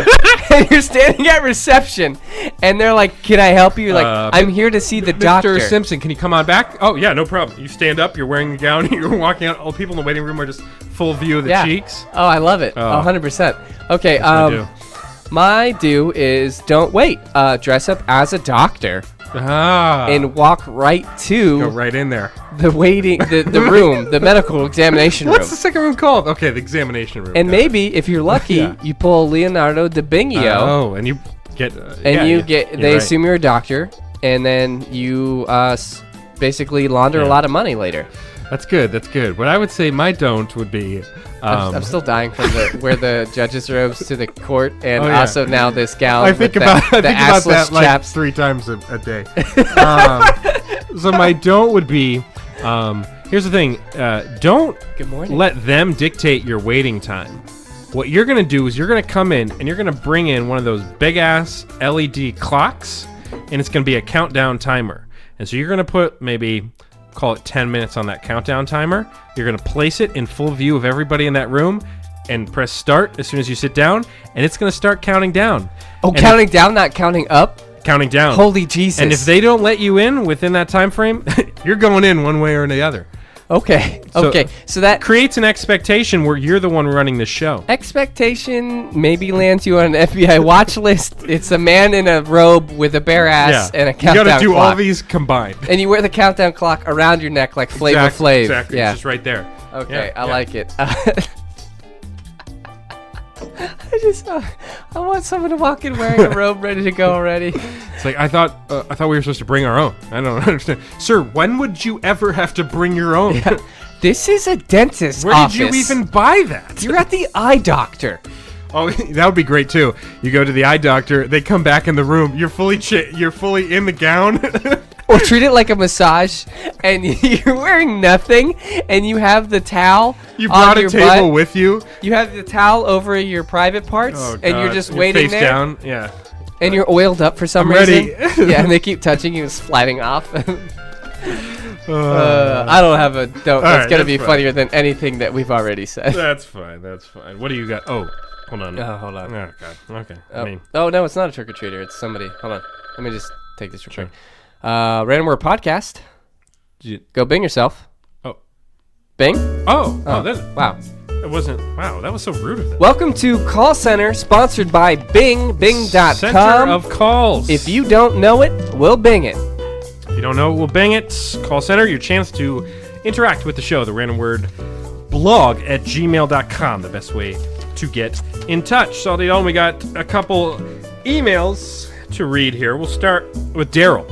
And you're standing at reception. And they're like, can I help you? You're like, I'm here to see the doctor. Mr. Simpson, can you come on back? Oh, yeah, no problem. You stand up, you're wearing a gown, you're walking out. All the people in the waiting room are just full view of the cheeks. Oh, I love it. Oh. 100%. Okay, my do. my do is don't wait. Dress up as a doctor Ah. and walk right to Go right in there. the waiting, the room, the medical examination room. What's the second room called? Okay, the examination room. And Got it. maybe if you're lucky, Yeah. you pull Leonardo da Vinci. Oh, and you get. They assume you're a doctor, and then you basically launder a Yeah. lot of money later. That's good. That's good. What I would say my don't would be. I'm still dying from wear the judge's robes to the court, and Oh, yeah. also now this gown. I think with about the that assless like chaps. 3 times a day. So my don't would be. Here's the thing. Don't Good morning. let them dictate your waiting time. What you're gonna do is you're gonna come in and you're gonna bring in one of those big ass LED clocks, and it's gonna be a countdown timer. And so you're gonna put maybe call it 10 minutes on that countdown timer. You're gonna place it in full view of everybody in that room, and press start as soon as you sit down, and it's gonna start counting down. Oh, And counting down, not counting up. counting down. Holy Jesus! And if they don't let you in within that time frame, you're going in one way or the other. okay, So- okay, so that Creates an expectation where you're the one running the show. expectation maybe lands you on an FBI watch list. It's a man in a robe with a bare ass and a You countdown gotta do clock. all these combined. And you wear the countdown clock around your neck like Flavor Exactly, Flav. exactly. Yeah. It's just right there. Okay, Yeah, I yeah. like it. I want someone to walk in wearing a robe ready to go already. It's like I thought we were supposed to bring our own. I don't understand, sir. When would you ever have to bring your own? This is a dentist's Where office. did you even buy that? You're at the eye doctor. Oh, that would be great too. You go to the eye doctor. They come back in the room. You're fully in the gown. Or treat it like a massage, and you're wearing nothing, and you have the towel You on brought a your table butt. with you. You have the towel over your private parts, Oh, and you're God. just You're waiting face there. down. Yeah. And you're oiled up for some I'm reason. ready. Yeah, and they keep touching you and sliding off. I don't have a don't. All That's right, gonna that's be fine. funnier than anything that we've already said. That's fine. That's fine. What do you got? Oh, hold on. Oh, hold on. Oh God. Okay. Oh no, it's not a trick or treater. It's somebody. Hold on. Let me just take this real quick. Random Word Podcast. Go Bing yourself. Oh. Bing. Oh. Wow. It wasn't. Wow. That was so rude of them. Welcome to Call Center, sponsored by Bing. Bing.com. Center of calls. If you don't know it, we'll Bing it. If you don't know, we'll bang it. Call center, your chance to interact with the show. The random word blog at gmail.com. The best way to get in touch. So, we got a couple emails to read here. We'll start with Daryl,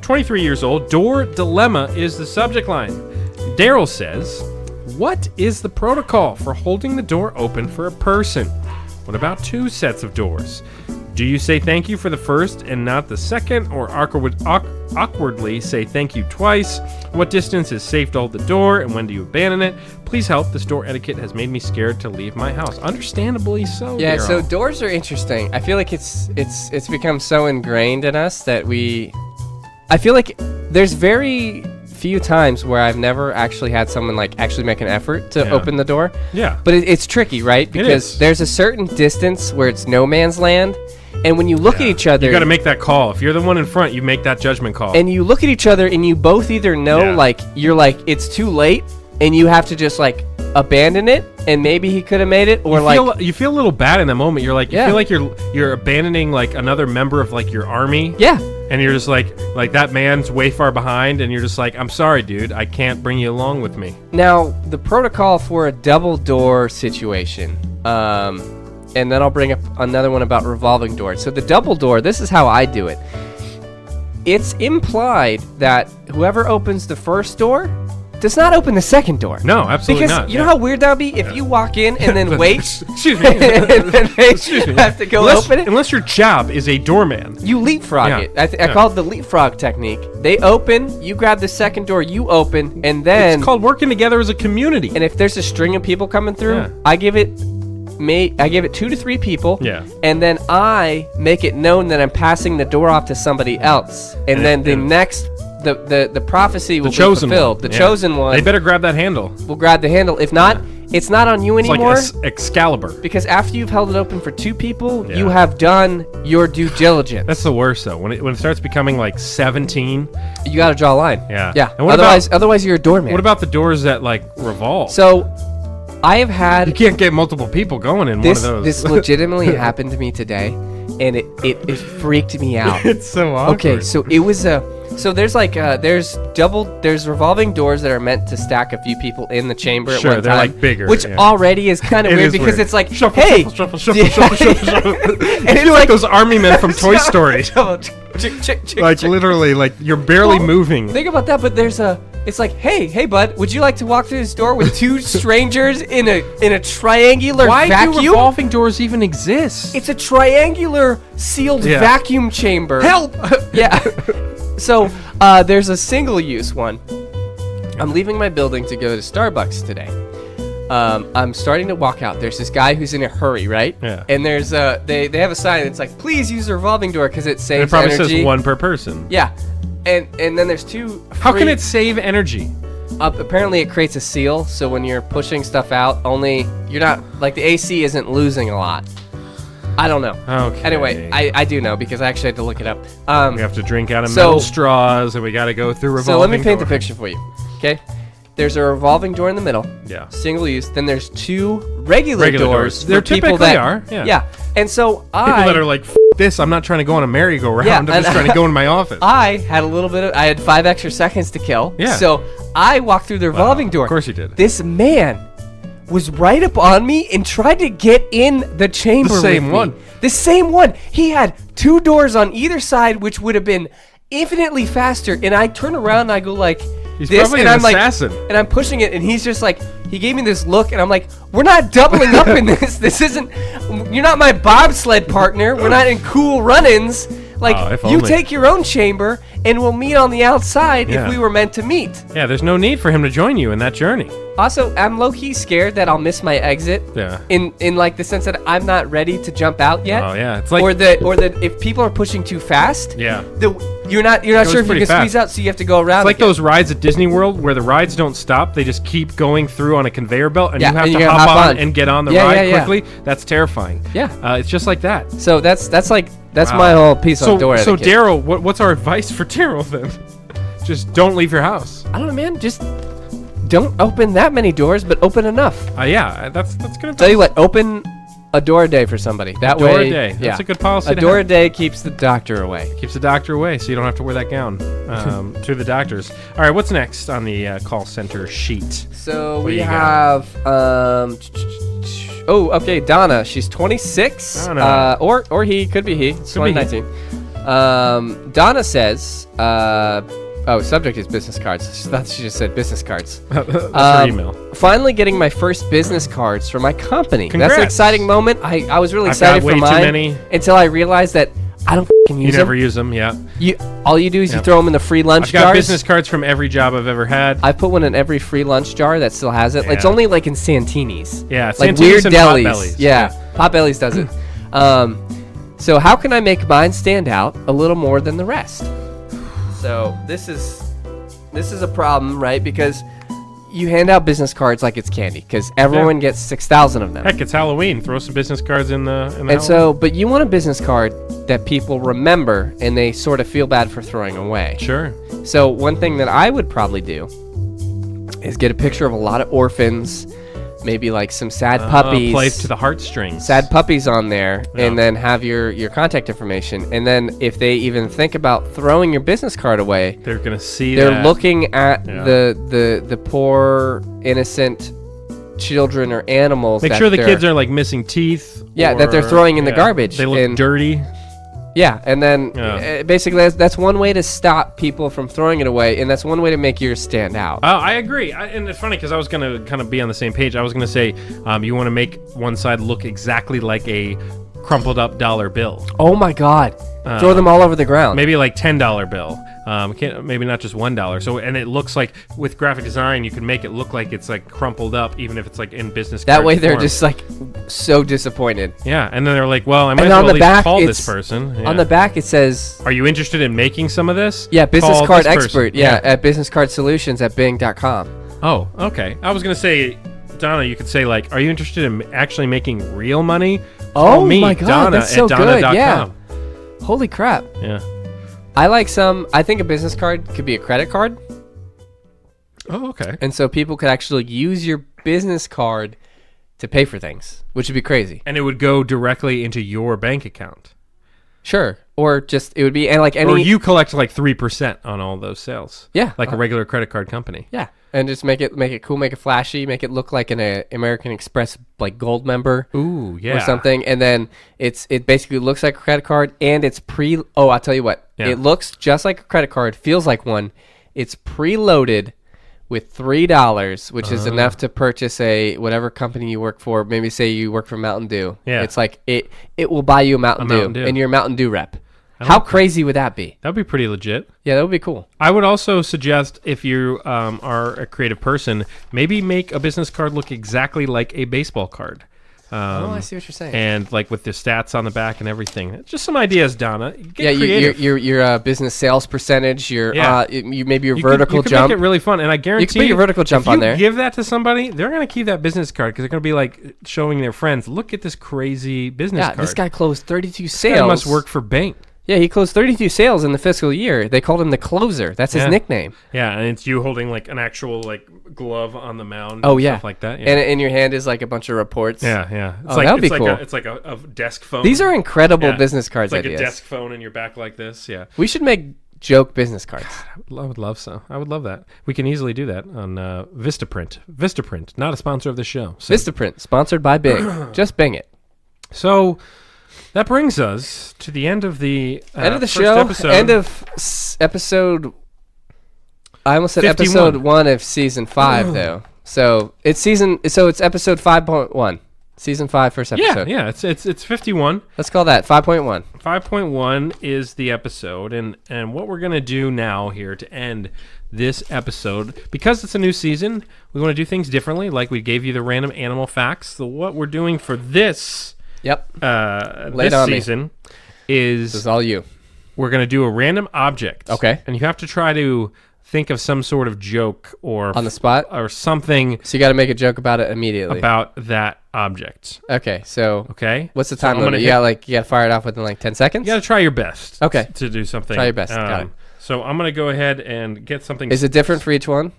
23 years old. Door dilemma is the subject line. Daryl says, what is the protocol for holding the door open for a person? What about 2 sets of doors? Do you say thank you for the first and not the second, or awkwardly say thank you twice? What distance is safe to hold the door, and when do you abandon it? Please help. This door etiquette has made me scared to leave my house. Understandably so. Yeah, Daryl. so doors are interesting. I feel like it's become so ingrained in us that I feel like there's very few times where I've never actually had someone like actually make an effort to Yeah. open the door. Yeah. But it's tricky, right? Because is. there's a certain distance where it's no man's land, and when you look at each other, You got to make that call. If you're the one in front, you make that judgment call. and you look at each other, and you both either know Yeah. like you're like it's too late, and you have to just like abandon it, and maybe he could have made it, or you feel a little bad in the moment. You're like, you Yeah. feel like you're abandoning like another member of like your army. yeah. And you're just like that man's way far behind, and you're just like, I'm sorry, dude, I can't bring you along with me. Now, the protocol for a double door situation, and then I'll bring up another one about revolving doors. So the double door, this is how I do it. It's implied that whoever opens the first door does not open the second door. No, absolutely Because not. you know how weird that would be if you walk in and then wait, Excuse me. and then they Excuse me. have to go unless, open it. Unless your job is a doorman. You leapfrog Yeah. it. I call it the leapfrog technique. They open, you grab the second door, you open, and then It's called working together as a community. and if there's a string of people coming through, Yeah. I give it give it 2 to 3 people. Yeah. And then I make it known that I'm passing the door off to somebody else. And then the next, the prophecy will be fulfilled. The chosen one. They better grab that handle. Will grab the handle. If not, it's not on you It's anymore. like Excalibur. Because after you've held it open for 2 people, you have done your due diligence. That's the worst, though. When it starts becoming like 17. You got to draw a line. Yeah. Yeah. And Otherwise, you're a doorman. What about the doors that like revolve? So, I have had... You can't get multiple people going in one of those. This legitimately happened to me today, and it freaked me out. It's so awkward. Okay, so it was so there's like there's revolving doors that are meant to stack a few people in the chamber at one time. They're like bigger, which already is kind of weird because weird. it's like Shuffle, hey, shuffle, shuffle. and it's like those army men from Toy Story. Like Like literally, like you're barely moving. Think about that, but it's like, hey, bud, would you like to walk through this door with 2 strangers in a triangular vacuum? Why do revolving doors even exist? It's a triangular sealed vacuum chamber. Help! Yeah. So there's a single-use one. I'm leaving my building to go to Starbucks today. I'm starting to walk out. There's this guy who's in a hurry, right? Yeah. And there's they have a sign that's like, please use the revolving door because it saves It probably energy. says 1 per person. Yeah. And then there's 2. How can free- it save energy? apparently it creates a seal, so when you're pushing stuff out, you're not like the AC isn't losing a lot. I don't know. Okay. Anyway, I do know because I actually had to look it up. We have to drink out of metal straws, and we got to go through revolving. So let me paint the door. picture for you. Okay, there's a revolving door in the middle. Yeah. Single use. Then there's 2 regular doors. There for people typically that are. Yeah. Yeah. And so People that are like, F this, I'm not trying to go on a merry-go-round. Yeah, I'm just and trying to go in my office. I had 5 extra seconds to kill. Yeah. So I walked through the revolving door. Of course you did. This man was right up on me and tried to get in the chamber. The same with me. one. The same one. He had 2 doors on either side, which would have been infinitely faster. And I turn around and I go like, He's this, probably and an I'm assassin. like, and I'm pushing it, and he's just like, he gave me this look, and I'm like, we're not doubling up in this. This isn't. You're not my bobsled partner. We're not in Cool Run-ins. Like, if you only. take your own chamber, and we'll meet on the outside Yeah. if we were meant to meet. Yeah, there's no need for him to join you in that journey. Also, I'm low-key scared that I'll miss my exit. Yeah. In like the sense that I'm not ready to jump out yet. Oh yeah, it's like or that if people are pushing too fast. Yeah. You're not sure if you pretty can squeeze fast. out, so you have to go around. It's like again. those rides at Disney World where the rides don't stop; they just keep going through on a conveyor belt, and Yeah, you have and to you gotta hop hop on on. and get on the Yeah, ride yeah, yeah. quickly. That's terrifying. Yeah. It's just like that. So that's Wow. my whole piece So on door etiquette. Daryl, what's our advice for Daryl then? Just don't leave your house. I don't know, man. Just don't open that many doors, but open enough. Yeah, that's gonna Tell you what, open a door a day for somebody. That door way, a day. Yeah. That's a good policy. A to door have. a day keeps the doctor away. Keeps the doctor away, so you don't have to wear that gown to the doctors. All right, what's next on the call center sheet? So What we do you got? have okay, Donna. She's 26. Donna. Or he could be he. It's Could be he. 2019. Donna says. Subject is business cards. I thought she just said business cards. That's her email. Finally getting my first business cards for my company. That's Congrats. an exciting moment. I was really I've got excited way for too mine many. until I realized that I don't use You them. never use them, yeah. All you do is you Yep. throw them in the free lunch I've got jars. business cards from every job I've ever had. I put one in every free lunch jar that still has it. It's Yeah. only like in Santini's. Yeah, like Santini's weird and delis. Potbellies. Yeah, Potbellies does it. So how can I make mine stand out a little more than the rest? So this is a problem, right? Because you hand out business cards like it's candy, because everyone gets 6,000 of them. Heck, it's Halloween. Throw some business cards in the. And so, but you want a business card that people remember and they sort of feel bad for throwing away. Sure. So one thing that I would probably do is get a picture of a lot of orphans, maybe like some sad puppies. Play to the heartstrings. Sad puppies on there, Yeah. and then have your contact information. And then if they even think about throwing your business card away, They're gonna see. they're that. looking at Yeah. the poor innocent children or animals. Make that sure the they're- kids are like missing teeth. Yeah, that they're throwing in the garbage, They look and- dirty. Yeah, and then Yeah. basically that's one way to stop people from throwing it away, and that's one way to make yours stand out. I agree, and it's funny because I was gonna kind of be on the same page. I was gonna say, you want to make one side look exactly like a crumpled up dollar bill, Oh my God! Throw them all over the ground. maybe like $10 bill. Maybe not just $1. So, and it looks like with graphic design, you can make it look like it's like crumpled up, even if it's like in business. That card way, they're form. just like so disappointed. Yeah, and then they're like, "Well, I might And as on well the at least back, call this it's- person." Yeah. On the back, it says, "Are you interested in making some of this?" "Yeah, business Call card this person. expert." Yeah, at Business Card Solutions at Bing.com. Oh, okay. I was gonna say, Donna, you could say like, "Are you interested in actually making real money?" Call me, my God, Donna, that's so at good. Donna.com. Yeah. Holy crap! Yeah. I think a business card could be a credit card. Oh, okay. And so people could actually use your business card to pay for things, which would be crazy. And it would go directly into your bank account. Sure. Or just, it would be, and like any. Or you collect like 3% on all those sales. Yeah. Like a regular credit card company. Yeah. And just make it cool, make it flashy, make it look like an American Express like gold member. Ooh, yeah. Or something. And then it basically looks like a credit card, and it's I'll tell you what. Yeah. It looks just like a credit card, feels like one. It's preloaded with $3, which is enough to purchase whatever company you work for. Maybe say you work for Mountain Dew. Yeah. It's like it will buy you a Mountain Dew, and you're a Mountain Dew rep. How crazy would that be? That would be pretty legit. Yeah, that would be cool. I would also suggest, if you are a creative person, maybe make a business card look exactly like a baseball card. I see what you're saying. And like with the stats on the back and everything. Just some ideas, Donna. Get Yeah, creative. your business sales percentage, your maybe your You vertical can jump. make it really fun, and I guarantee You can put your vertical jump if on you there. give that to somebody, they're gonna keep that business card because they're gonna be like showing their friends, "Look at this crazy business card. This guy closed 32 This sales. guy must work for bank." Yeah, he closed 32 sales in the fiscal year. They called him the closer. That's his Yeah. nickname. Yeah, and it's you holding like an actual like glove on the mound. Oh and yeah, stuff like that. Yeah. And in your hand is like a bunch of reports. Yeah. It's Oh, like, that'd be it's like cool. It's like a desk phone. These are incredible Yeah. business cards It's like ideas. a desk phone in your back like this. Yeah. We should make joke business cards. I would love so. I would love that. We can easily do that on Vistaprint. Vistaprint, not a sponsor of the show. So. Vistaprint, sponsored by Bing. Just Bing it. So that brings us to the end of the End of the first show. Episode. End of episode. I almost said 51. episode 1 of season 5 though. So it's episode 5.1. Season 5, first episode. Yeah. It's 51. Let's call that 5.1. 5.1 is the episode, and what we're gonna do now here to end this episode, because it's a new season, we want to do things differently. Like we gave you the random animal facts. So what we're doing for this this season This is all you. we're going to do a random object. Okay. And you have to try to think of some sort of joke or On the spot? or something So you got to make a joke about it immediately. about that object. Okay, so Okay? what's the So time I'm gonna limit? You got to fire it off within like 10 seconds? You got to try your best. Okay. To do something. Try your best. Got it. So I'm going to go ahead and get something. Is it different for each one?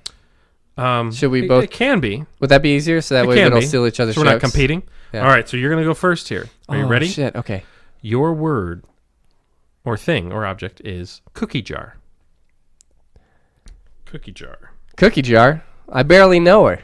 Should we both? It can be. Would that be easier so that It way we can don't be. steal each other's So we're not jokes? competing. Yeah. All right, so you're going to go first here. Are you ready? Shit, okay. Your word or thing or object is cookie jar. Cookie jar. Cookie jar. I barely know her.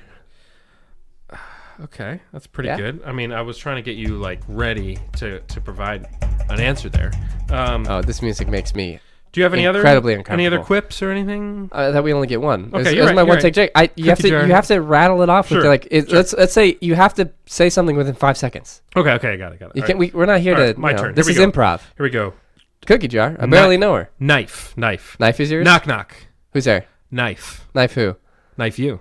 Okay, that's pretty Yeah. good. I mean, I was trying to get you like ready to provide an answer there. Oh, this music makes me Do you have any incredibly other any other uncomfortable. quips or anything? that we only get one. Okay, This you're is right, my you're one right. take Jake. You have Cookie to jar. you have to rattle it off with Sure, like it, let's say you have to say something within 5 seconds. Okay, I got it. You All can't. right. We're not here All to. right, my you know, turn. This Here is we go. improv. Here we go. Cookie jar. I barely know her. Knife. Knife is yours. Knock knock. Who's there? Knife. Knife who? Knife you.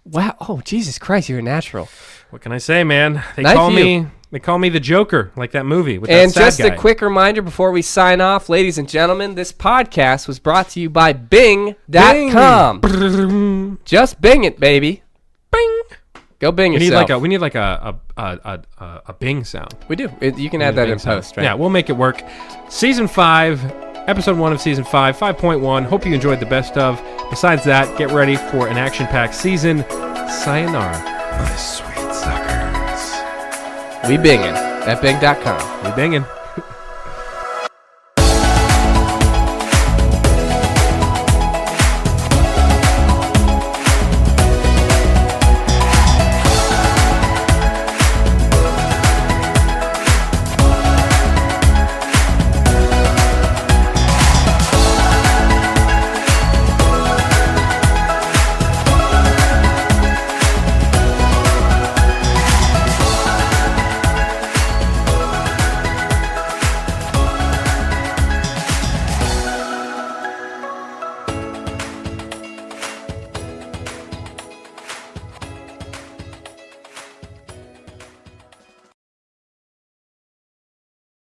Wow. Oh Jesus Christ! You're a natural. What can I say, man? They Knife call you. me the Joker, like that movie with And that sad just guy. a quick reminder before we sign off, ladies and gentlemen, this podcast was brought to you by Bing.com. Just Bing it, baby. Bing. Go Bing We need yourself. like a Bing sound. We do. You can add that in post, right? Yeah, we'll make it work. Season 5, episode 1 of season 5, 5.1. Hope you enjoyed the best of. Besides that, get ready for an action-packed season. Sayonara, my sweet suckers. We binging at Bing.com. We binging.